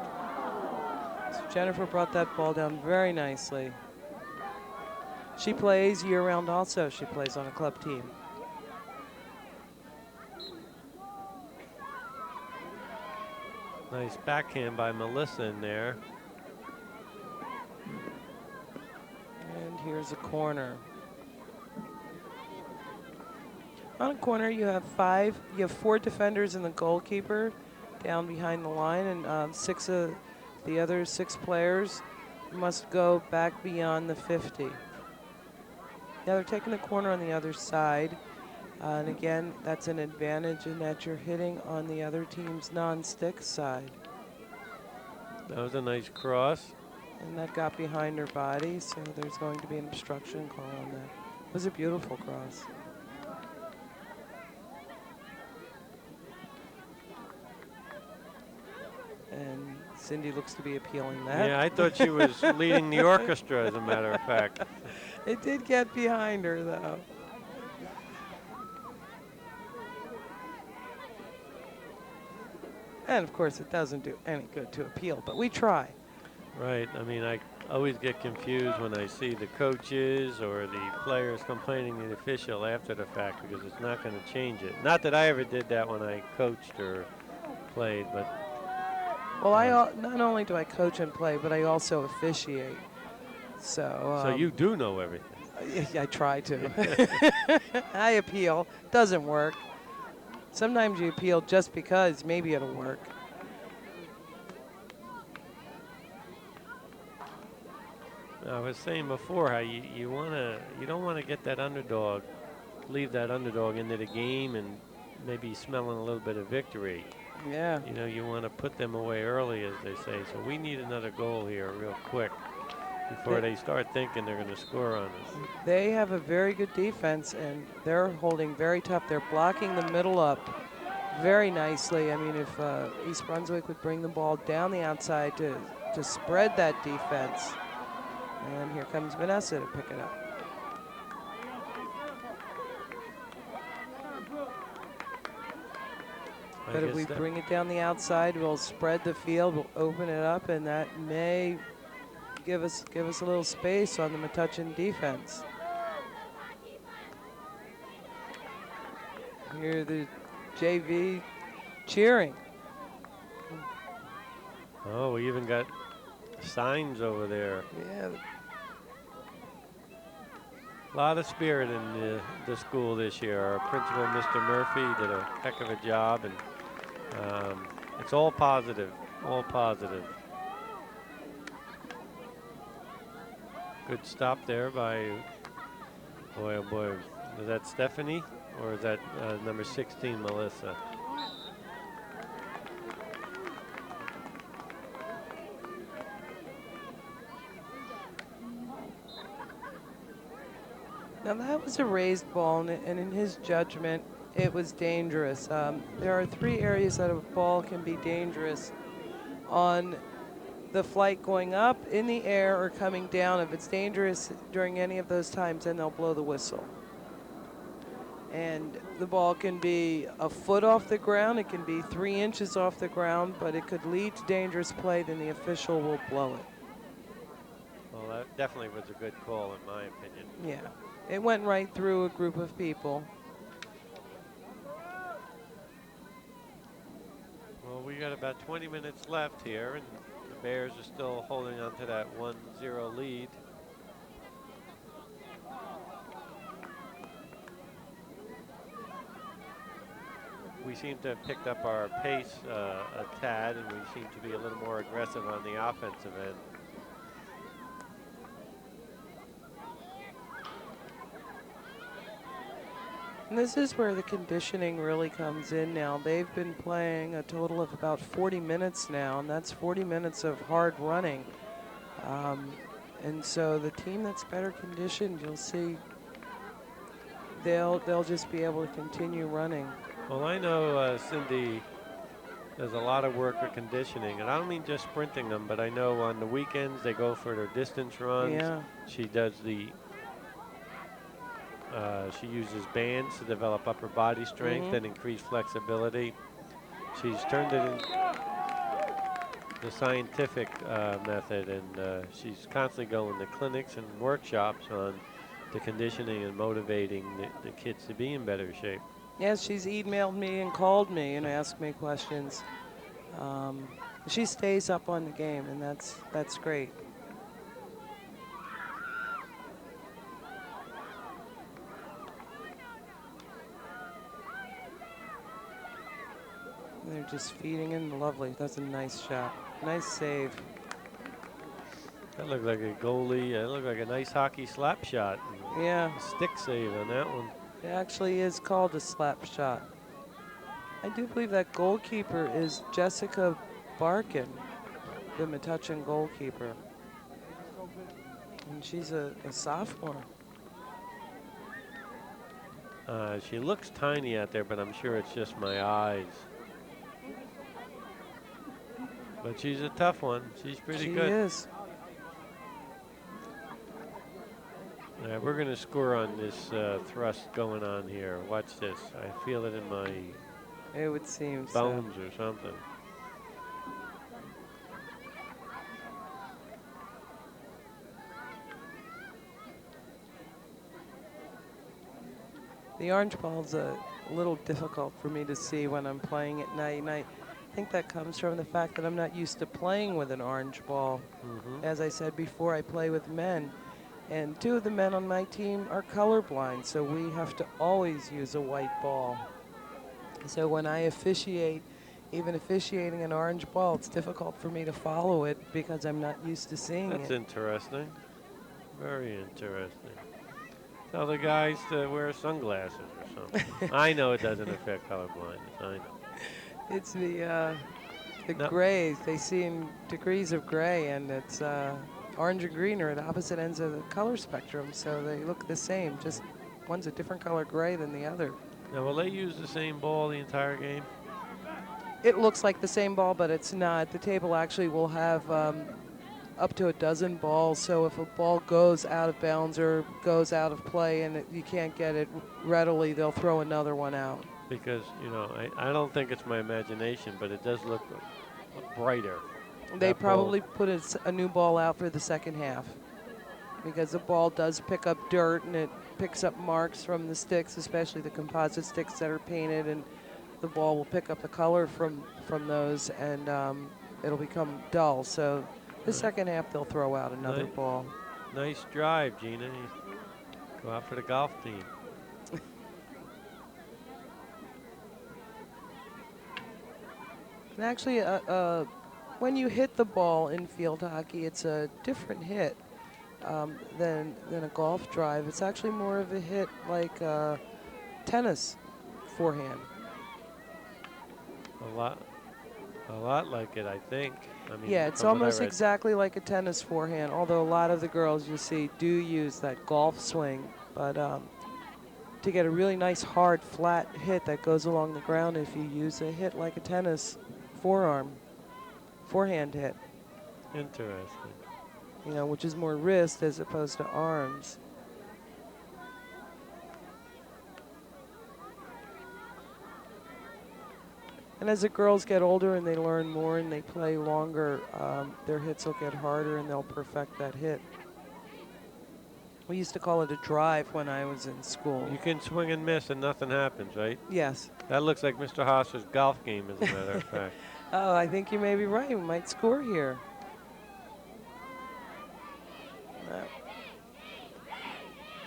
So Jennifer brought that ball down very nicely. She plays year-round also. She plays on a club team. nice backhand by Melissa in there. And here's a corner. On a corner, you have four defenders and the goalkeeper down behind the line, and six of the other 6 players must go back beyond the 50. Now they're taking the corner on the other side, and again, that's an advantage in that you're hitting on the other team's non-stick side. That was a nice cross. And that got behind her body, so there's going to be an obstruction call on that. It was a beautiful cross. And Cindy looks to be appealing that. Yeah, I thought she was leading the orchestra, as a matter of fact. It did get behind her, though. And, of course, it doesn't do any good to appeal, but we try. Right. I mean, I always get confused when I see the coaches or the players complaining to the official after the fact, because it's not going to change it. Not that I ever did that when I coached or played, but. Well, not only do I coach and play, but I also officiate. So You do know everything. I try to. I appeal. Doesn't work. Sometimes you appeal just because maybe it'll work. I was saying before how you don't want to get that underdog, leave that underdog into the game and maybe smelling a little bit of victory. Yeah. You know, you want to put them away early, as they say. So we need another goal here real quick before they start thinking they're going to score on us. They have a very good defense, and they're holding very tough. They're blocking the middle up very nicely. I mean, if East Brunswick would bring the ball down the outside to spread that defense. And here comes Vanessa to pick it up. But if we bring it down the outside, we'll spread the field, we'll open it up, and that may give us a little space on the Metuchen defense. Hear the JV cheering. Oh, we even got signs over there. Yeah. A lot of spirit in the school this year. Our principal, Mr. Murphy, did a heck of a job, and it's all positive, all positive. Good stop there by, boy, oh boy, is that Stephanie or is that number 16, Melissa? Now that was a raised ball, and in his judgment, it was dangerous. There are 3 areas that a ball can be dangerous on the flight: going up, in the air, or coming down. If it's dangerous during any of those times, then they'll blow the whistle. And the ball can be a foot off the ground, it can be 3 inches off the ground, but it could lead to dangerous play, then the official will blow it. Well, that definitely was a good call in my opinion. Yeah, it went right through a group of people. Well, we got about 20 minutes left here, and the Bears are still holding on to that 1-0 lead. We seem to have picked up our pace a tad, and we seem to be a little more aggressive on the offensive end. And this is where the conditioning really comes in now. They've been playing a total of about 40 minutes now, and that's 40 minutes of hard running. And so the team that's better conditioned, you'll see, they'll just be able to continue running. Well, I know Cindy does a lot of work with conditioning, and I don't mean just sprinting them, but I know on the weekends they go for their distance runs. Yeah. She does she uses bands to develop upper body strength and increase flexibility. She's turned it into the scientific method, and she's constantly going to clinics and workshops on the conditioning and motivating the kids to be in better shape. Yes, she's emailed me and called me and asked me questions. She stays up on the game, and that's great. They're just feeding in. Lovely. That's a nice shot. Nice save. That looked like a goalie. It looked like a nice hockey slap shot. Yeah. A stick save on that one. It actually is called a slap shot. I do believe that goalkeeper is Jessica Barkin, the Metuchen goalkeeper. And she's a sophomore. She looks tiny out there, but I'm sure it's just my eyes. But she's a tough one. She's pretty good. She is. We're going to score on this thrust going on here. Watch this. I feel it in my It would seem bones or something. The orange ball's a little difficult for me to see when I'm playing at night, and I think that comes from the fact that I'm not used to playing with an orange ball. As I said before, I play with men, and 2 of the men on my team are colorblind, so we have to always use a white ball. So when I officiate, even officiating an orange ball, it's difficult for me to follow it because I'm not used to seeing it. That's interesting. Very interesting. Tell the guys to wear sunglasses or something. I know it doesn't affect color blindness. I know. It's the grays. They see in degrees of gray, and it's orange and green are at opposite ends of the color spectrum, so they look the same. Just one's a different color gray than the other. Now, will they use the same ball the entire game? It looks like the same ball, but it's not. The table actually will have up to a dozen balls, so if a ball goes out of bounds or goes out of play and you can't get it readily, they'll throw another one out. because, you know, I don't think it's my imagination, but it does look brighter. They That ball- probably put a new ball out for the second half because the ball does pick up dirt and it picks up marks from the sticks, especially the composite sticks that are painted, and the ball will pick up the color from those, and it'll become dull. So the second half they'll throw out another ball. Nice drive, Gina. You go out for the golf team. And actually, when you hit the ball in field hockey, it's a different hit than a golf drive. It's actually more of a hit like tennis forehand. A lot like it, I think. I mean, Yeah, it's from what I almost read. exactly like a tennis forehand, although a lot of the girls you see do use that golf swing. But to get a really nice, hard, flat hit that goes along the ground, if you use a hit like a tennis forehand hit, Interesting. you know, which is more wrist as opposed to arms. And as the girls get older and they learn more and they play longer, their hits will get harder and they'll perfect that hit. We used to call it a drive when I was in school. You can swing and miss and nothing happens, right? Yes. That looks like Mr. Hosser's golf game, as a matter of fact. Oh, I think you may be right. We might score here.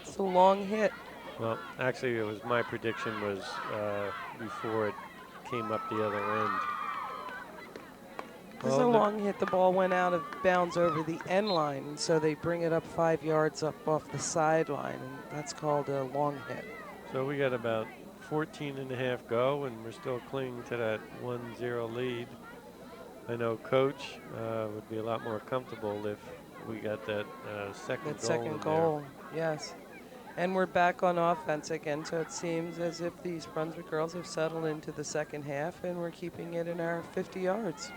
It's a long hit. Well, actually, it was my prediction was before it came up the other end. This is a long hit. The ball went out of bounds over the end line, and so they bring it up 5 yards up off the sideline, and that's called a long hit. So we got about 14 and a half go, and we're still clinging to that 1-0 lead. I know Coach would be a lot more comfortable if we got that second goal. Yes. And we're back on offense again, so it seems as if these Brunswick girls have settled into the second half, and we're keeping it in our 50 yards.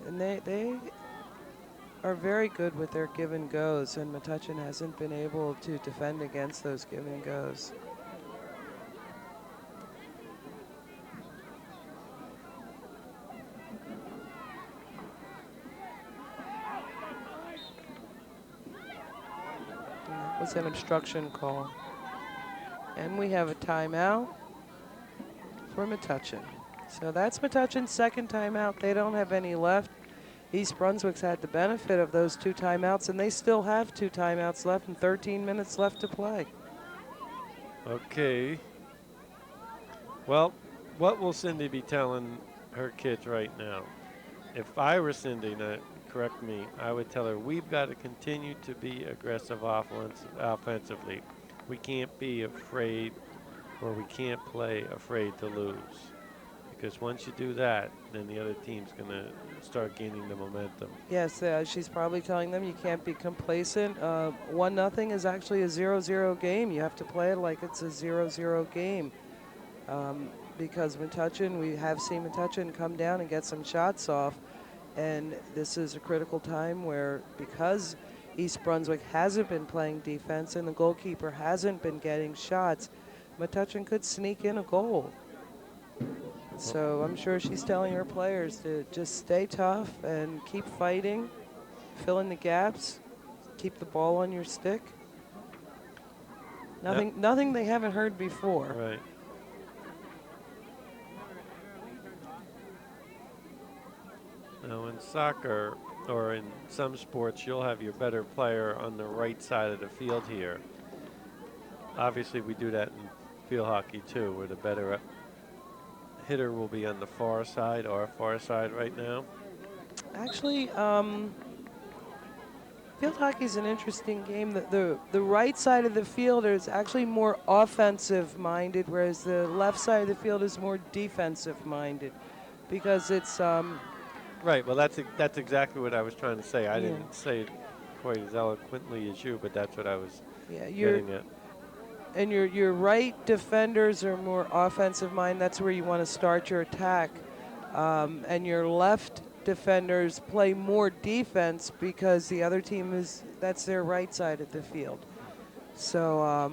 And they are very good with their give and goes, and Metuchen hasn't been able to defend against those give and goes. And that was an obstruction call. And we have a timeout for Metuchen. So that's Metuchen's second timeout. They don't have any left. East Brunswick's had the benefit of those 2 timeouts, and they still have 2 timeouts left and 13 minutes left to play. Okay. Well, what will Cindy be telling her kids right now? If I were Cindy, now correct me, I would tell her we've got to continue to be aggressive offensively. We can't be afraid, or we can't play afraid to lose. Because once you do that, then the other team's going to start gaining the momentum. Yes, she's probably telling them you can't be complacent. 1-0 is actually a 0-0 game. You have to play it like it's a 0-0 game. Because Metuchen, we have seen Metuchen come down and get some shots off. And this is a critical time where, because East Brunswick hasn't been playing defense and the goalkeeper hasn't been getting shots, Metuchen could sneak in a goal. So I'm sure she's telling her players to just stay tough and keep fighting, fill in the gaps, keep the ball on your stick. Nothing they haven't heard before. Right. Now in soccer, or in some sports, you'll have your better player on the right side of the field here. Obviously, we do that in field hockey too, where the better hitter will be on the far side, our far side right now. Actually, field hockey is an interesting game. The right side of the field is actually more offensive minded, whereas the left side of the field is more defensive minded, because it's right. Well, that's exactly what I was trying to say. I didn't say it quite as eloquently as you, but that's what I was getting at. And your right defenders are more offensive minded. That's where you want to start your attack. And your left defenders play more defense because the other team that's their right side of the field. So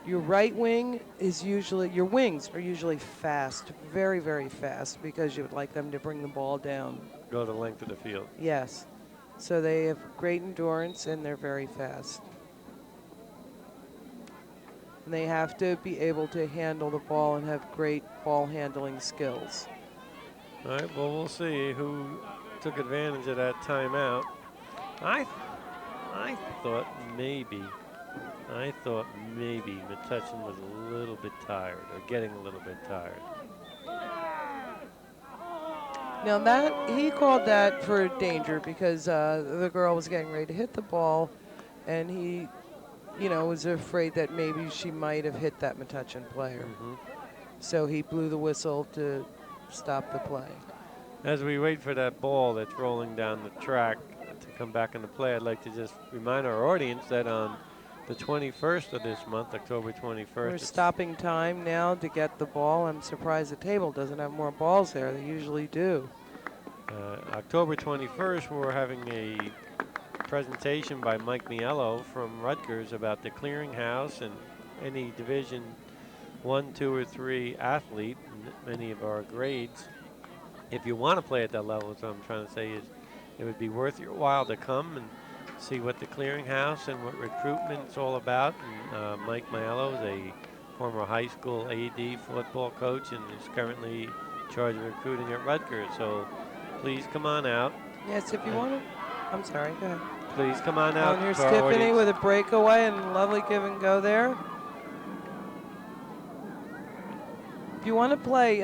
your right wing is usually, your wings are usually fast, very, very fast, because you would like them to bring the ball down. Go the length of the field. Yes. So they have great endurance and they're very fast. And they have to be able to handle the ball and have great ball handling skills. All right, well, we'll see who took advantage of that timeout. I thought maybe Metuchen was a little bit tired, or getting a little bit tired. Now that, he called that for danger because the girl was getting ready to hit the ball, and he, was afraid that maybe she might have hit that Metuchen player. So he blew the whistle to stop the play. As we wait for that ball that's rolling down the track to come back into play, I'd like to just remind our audience that on the 21st of this month, October 21st. We're stopping time now to get the ball. I'm surprised the table doesn't have more balls there. They usually do. October 21st, we're having a presentation by Mike Mielo from Rutgers about the clearinghouse and any Division 1, 2, or 3 athlete in many of our grades. If you want to play at that level, what I'm trying to say is it would be worth your while to come and see what the clearinghouse and what recruitment's all about. And Mike Mielo is a former high school AD football coach and is currently in charge of recruiting at Rutgers. So please come on out. Yes, if you want to. I'm sorry, go ahead. Please come on out. And here's Tiffany with a breakaway and lovely give and go there. If you want to play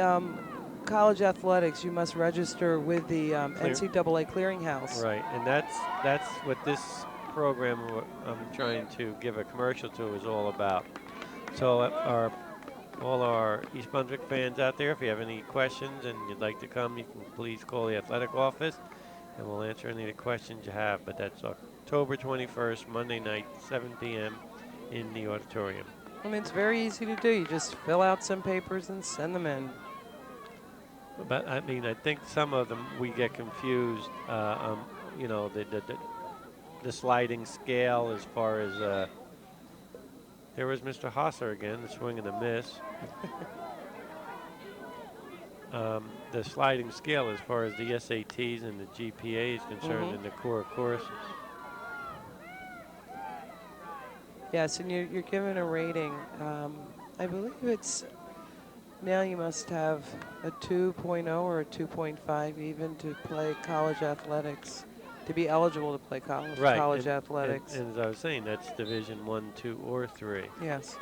college athletics, you must register with the NCAA clearinghouse. Right, and that's what this program I'm trying to give a commercial to is all about. So all our East Brunswick fans out there, if you have any questions and you'd like to come, you can please call the athletic office and we'll answer any of the questions you have. But that's October 21st, Monday night, 7 p.m. in the auditorium. I mean, it's very easy to do. You just fill out some papers and send them in. But I mean, I think some of them we get confused. The sliding scale as far as there was Mr. Hosser again, the swing and the miss. The sliding scale as far as the SATs and the GPA is concerned in the core courses. Yes, and you're given a rating. I believe it's. Now you must have a 2.0 or a 2.5 even to play college athletics, to be eligible to play college athletics. And as I was saying, that's Division 1, 2, or 3. Yes.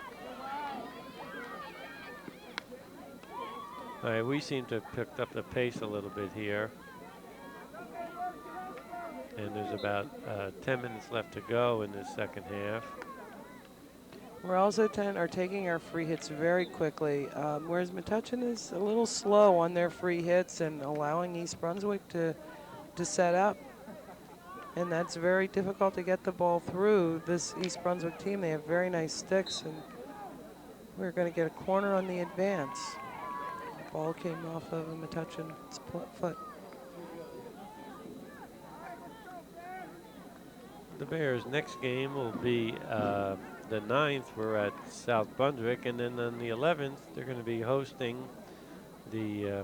All right, we seem to have picked up the pace a little bit here. And there's about 10 minutes left to go in the second half. We're also taking our free hits very quickly, whereas Metuchen is a little slow on their free hits and allowing East Brunswick to set up. And that's very difficult to get the ball through. This East Brunswick team, they have very nice sticks, and we're going to get a corner on the advance. The ball came off of a Metuchen's foot. The Bears' next game will be the 9th. We're at South Brunswick, and then on the 11th, they're going to be hosting the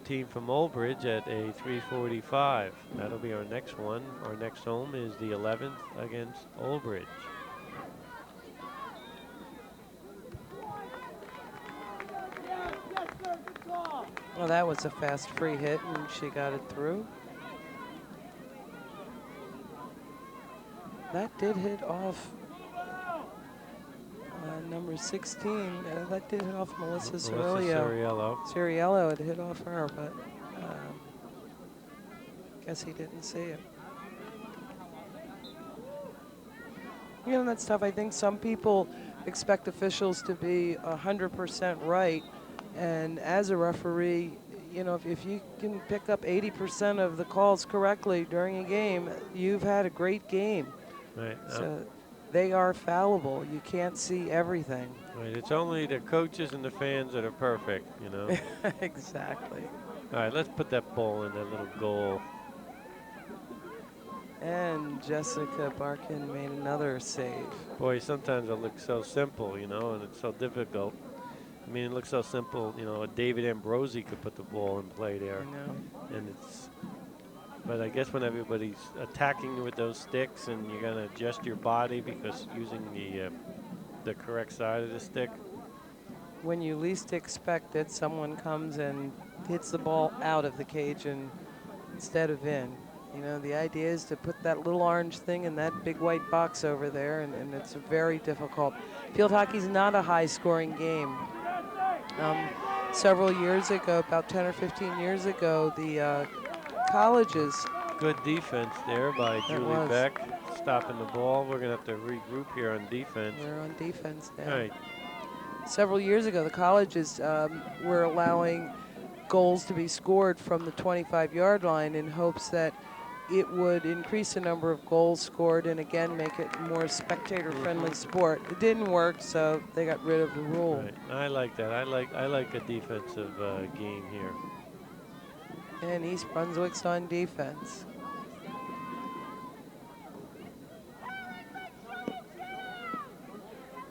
team from Old Bridge at a 3:45. That'll be our next one. Our next home is the 11th against Old Bridge. Well, that was a fast free hit, and she got it through. That did hit off number 16. That did hit off Melissa Cirillo. Cirillo had hit off her, but guess he didn't see it. That's tough. I think some people expect officials to be 100% right, and as a referee, if you can pick up 80% of the calls correctly during a game, you've had a great game. Right. So they are fallible. You can't see everything. Right. It's only the coaches and the fans that are perfect, Exactly. All right, let's put that ball in that little goal. And Jessica Barkin made another save. Boy, sometimes it looks so simple, you know, and it's so difficult. I mean, it looks so simple, you know, David Ambrosi could put the ball in play there. I know. And it's, but I guess when everybody's attacking you with those sticks and you're gonna adjust your body because using the correct side of the stick. When you least expect it, someone comes and hits the ball out of the cage and instead of in. You know, the idea is to put that little orange thing in that big white box over there, and it's very difficult. Field hockey's not a high-scoring game. Several years ago, about 10 or 15 years ago, the colleges. Good defense there by That Julie was. Beck, stopping the ball. We're gonna have to regroup here on defense. We're on defense now. All right. Several years ago, the colleges were allowing goals to be scored from the 25-yard line in hopes that it would increase the number of goals scored and again make it a more spectator-friendly sport. It didn't work, so they got rid of the rule. Right. I like that. I like a defensive game here. And East Brunswick's on defense.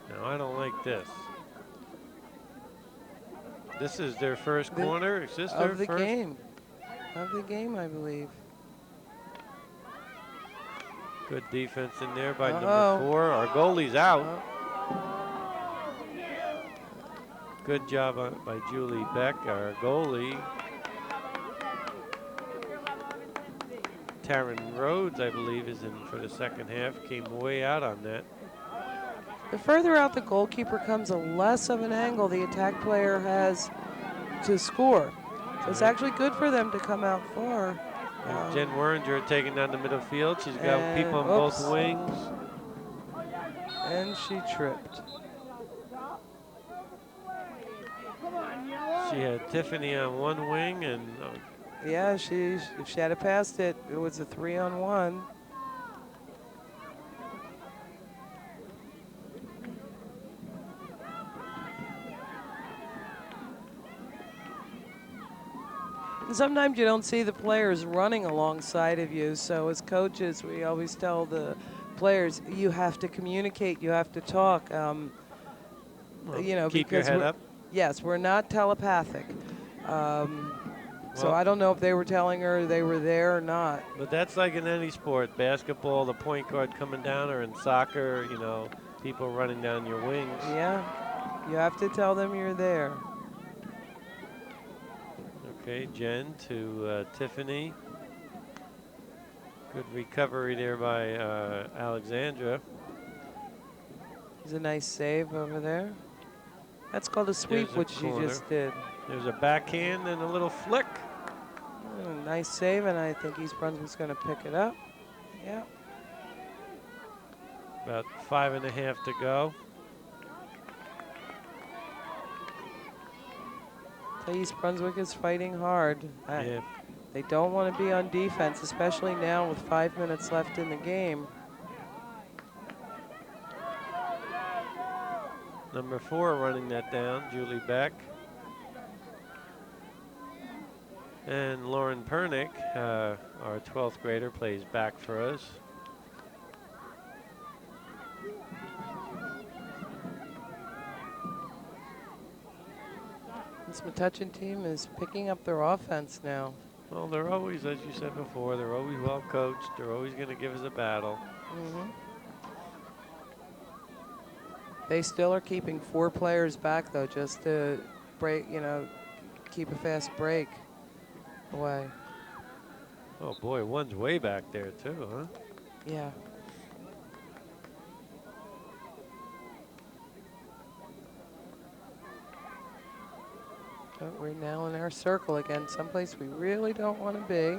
Now I don't like this. This is their first corner. Is this their of the first? game? Of the game, I believe. Good defense in there by number 4. Our goalie's out. Good job by Julie Beck, our goalie. Taryn Rhodes, I believe, is in for the second half. Came way out on that. The further out the goalkeeper comes, the less of an angle the attack player has to score. So it's actually good for them to come out far. Jen Werringer taking down the middle field. She's got people on both wings. And she tripped. She had Tiffany on one wing and yeah, if she had passed it, it was a 3-on-1. Sometimes you don't see the players running alongside of you, so as coaches, we always tell the players, you have to communicate, you have to talk. well, you know, keep your head up. Yes, we're not telepathic. So I don't know if they were telling her they were there or not. But that's like in any sport. Basketball, the point guard coming down, or in soccer, you know, people running down your wings. Yeah, you have to tell them you're there. Okay, Jen to Tiffany. Good recovery there by Alexandra. There's a nice save over there. That's called a sweep, which she just did. There's a backhand and a little flick. Nice save, and I think East Brunswick's going to pick it up. Yeah. About 5.5 to go. So East Brunswick is fighting hard. Yeah. They don't want to be on defense, especially now with 5 minutes left in the game. Number 4 running that down, Julie Beck. And Lauren Pernick, our 12th grader, plays back for us. This Metuchen team is picking up their offense now. Well, they're always, as you said before, they're always well coached. They're always going to give us a battle. They still are keeping 4 players back, though, just to break, you know, keep a fast break away. Oh, boy, one's way back there, too, huh? Yeah. But we're now in our circle again, someplace we really don't want to be.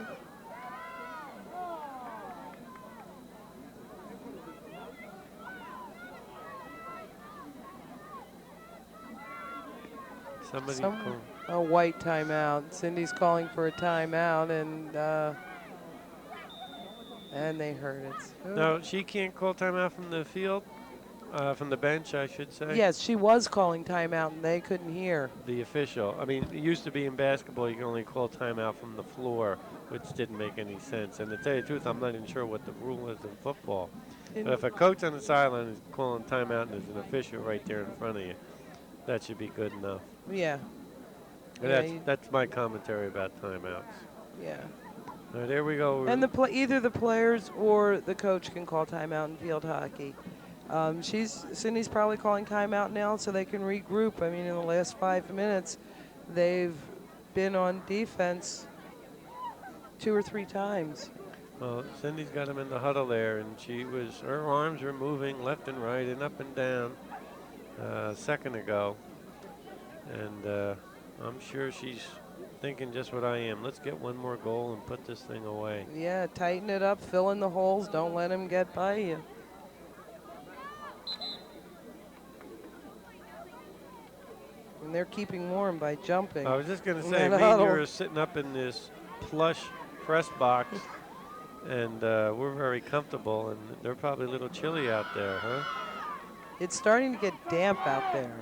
A white timeout. Cindy's calling for a timeout, and they heard it. No, she can't call timeout from the field. From the bench, I should say. Yes, she was calling timeout, and they couldn't hear. The official. I mean, it used to be in basketball you can only call timeout from the floor, which didn't make any sense. And to tell you the truth, I'm not even sure what the rule is in football. But if a coach on the sideline is calling timeout and there's an official right there in front of you, that should be good enough. Yeah. That's my commentary about timeouts. Yeah. All right, there we go. And either the players or the coach can call timeout in field hockey. Cindy's probably calling timeout now so they can regroup. I mean, in the last 5 minutes, they've been on defense 2 or 3 times. Well, Cindy's got him in the huddle there, and her arms were moving left and right and up and down a second ago. And I'm sure she's thinking just what I am. Let's get one more goal and put this thing away. Yeah, tighten it up, fill in the holes, don't let him get by you. And they're keeping warm by jumping. I was just going to say, me and you are sitting up in this plush press box, and we're very comfortable, and they're probably a little chilly out there, huh? It's starting to get damp out there.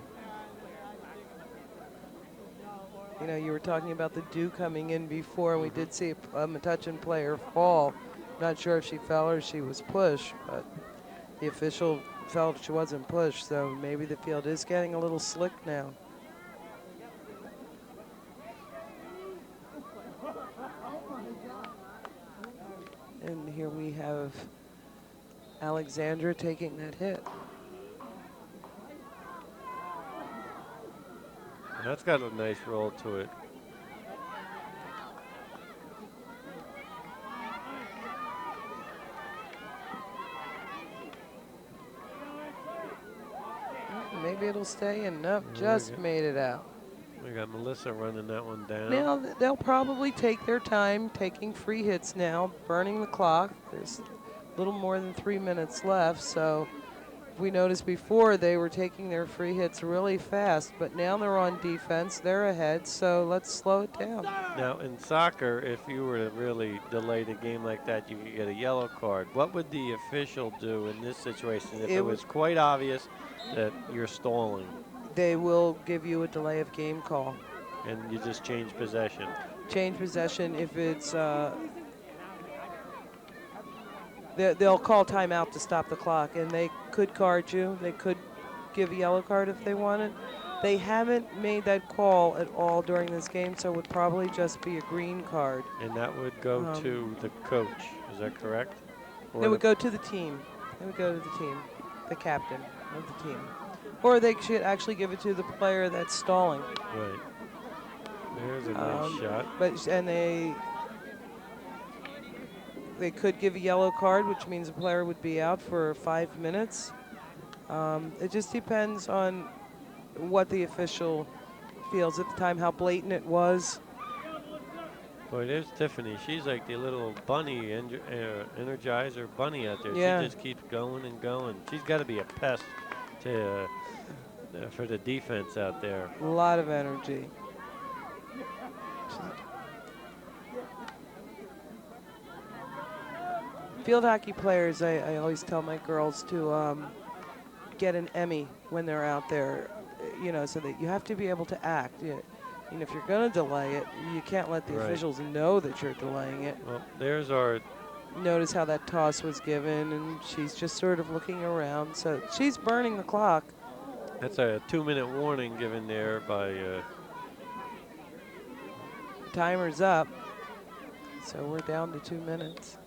You know, you were talking about the dew coming in before. We did see a Metuchen player fall. Not sure if she fell or she was pushed, but the official felt she wasn't pushed, so maybe the field is getting a little slick now. And here we have Alexandra taking that hit. That's got a nice roll to it. Maybe it'll stay in. Nope, just made it out. We got Melissa running that one down. Now they'll probably take their time taking free hits now, burning the clock. There's a little more than 3 minutes left, so we noticed before they were taking their free hits really fast, but now they're on defense, they're ahead, so let's slow it down. Now in soccer, if you were to really delay the game like that, you could get a yellow card. What would the official do in this situation if it was quite obvious that you're stalling? They will give you a delay of game call. And you just change possession. Change possession if it's, they'll call timeout to stop the clock, and they could card you. They could give a yellow card if they wanted. They haven't made that call at all during this game, so it would probably just be a green card. And that would go to the coach, is that correct? It would go to the team. It would go to the team, the captain of the team. Or they should actually give it to the player that's stalling. Right. There's a nice shot. And they could give a yellow card, which means a player would be out for 5 minutes. It just depends on what the official feels at the time, how blatant it was. Boy, there's Tiffany. She's like the little bunny, Energizer bunny out there. Yeah. She just keeps going and going. She's got to be a pest for the defense out there. A lot of energy. Field hockey players, I always tell my girls to get an Emmy when they're out there, you know, so that you have to be able to act. And if you're going to delay it, you can't let the officials know that you're delaying it. Well, there's our... Notice how that toss was given, and she's just sort of looking around. So she's burning the clock. That's a 2-minute warning given there by... Timer's up. So we're down to 2 minutes.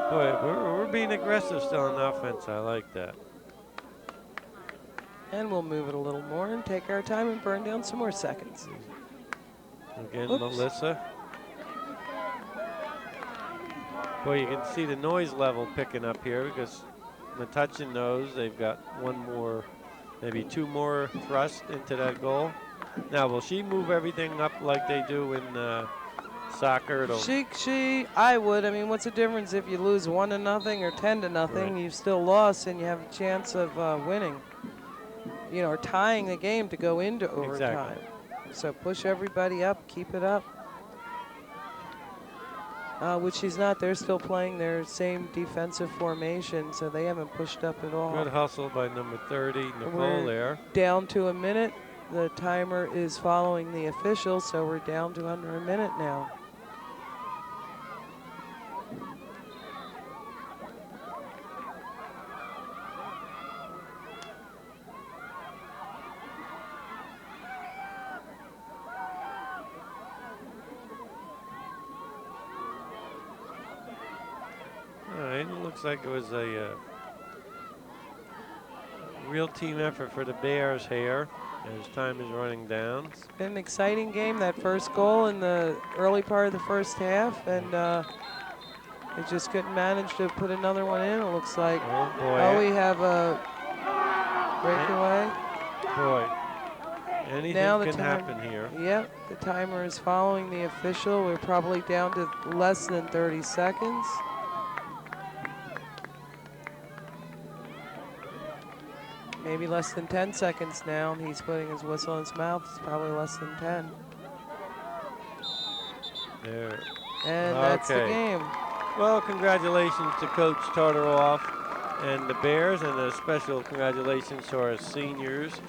Boy, we're being aggressive still on offense. I like that. And we'll move it a little more and take our time and burn down some more seconds. Again, Melissa. Boy, you can see the noise level picking up here because Metuchen knows they've got one more, maybe 2 more thrusts into that goal. Now, will she move everything up like they do in soccer? I would. I mean, what's the difference if you lose 1-0 or 10-0? Right. You've still lost, and you have a chance of winning. You know, or tying the game to go into overtime. Exactly. So push everybody up, keep it up. which he's not. They're still playing their same defensive formation, so they haven't pushed up at all. Good hustle by number 30, Nicole We're there. down to a minute. The timer is following the official, so we're down to under a minute now. All right, it looks like it was a real team effort for the Bears here as time is running down. It's been an exciting game. That first goal in the early part of the first half, and they just couldn't manage to put another one in. It looks like. Oh boy. Oh, we have a breakaway. Boy, anything Now the can time- happen here. Yep, the timer is following the official. We're probably down to less than 30 seconds. Maybe less than 10 seconds now, and he's putting his whistle in his mouth. It's probably less than 10. There. And that's the Okay. game. Well, congratulations to Coach Tartaroff and the Bears, and a special congratulations to our seniors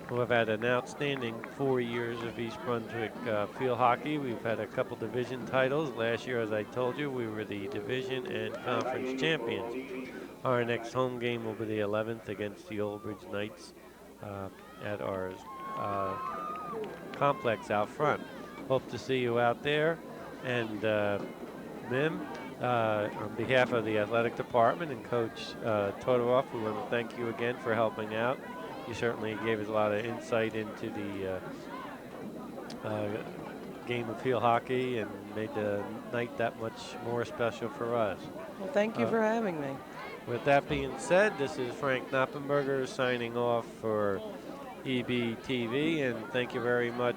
who have had an outstanding 4 years of East Brunswick field hockey. We've had a couple division titles. Last year, as I told you, we were the division and conference champions. Our next home game will be the 11th against the Old Bridge Knights at our complex out front. Hope to see you out there. And Mim, on behalf of the athletic department and Coach Todoroff, we want to thank you again for helping out. You certainly gave us a lot of insight into the game of field hockey and made the night that much more special for us. Well, thank you for having me. With that being said, this is Frank Noppenberger signing off for EBTV, and thank you very much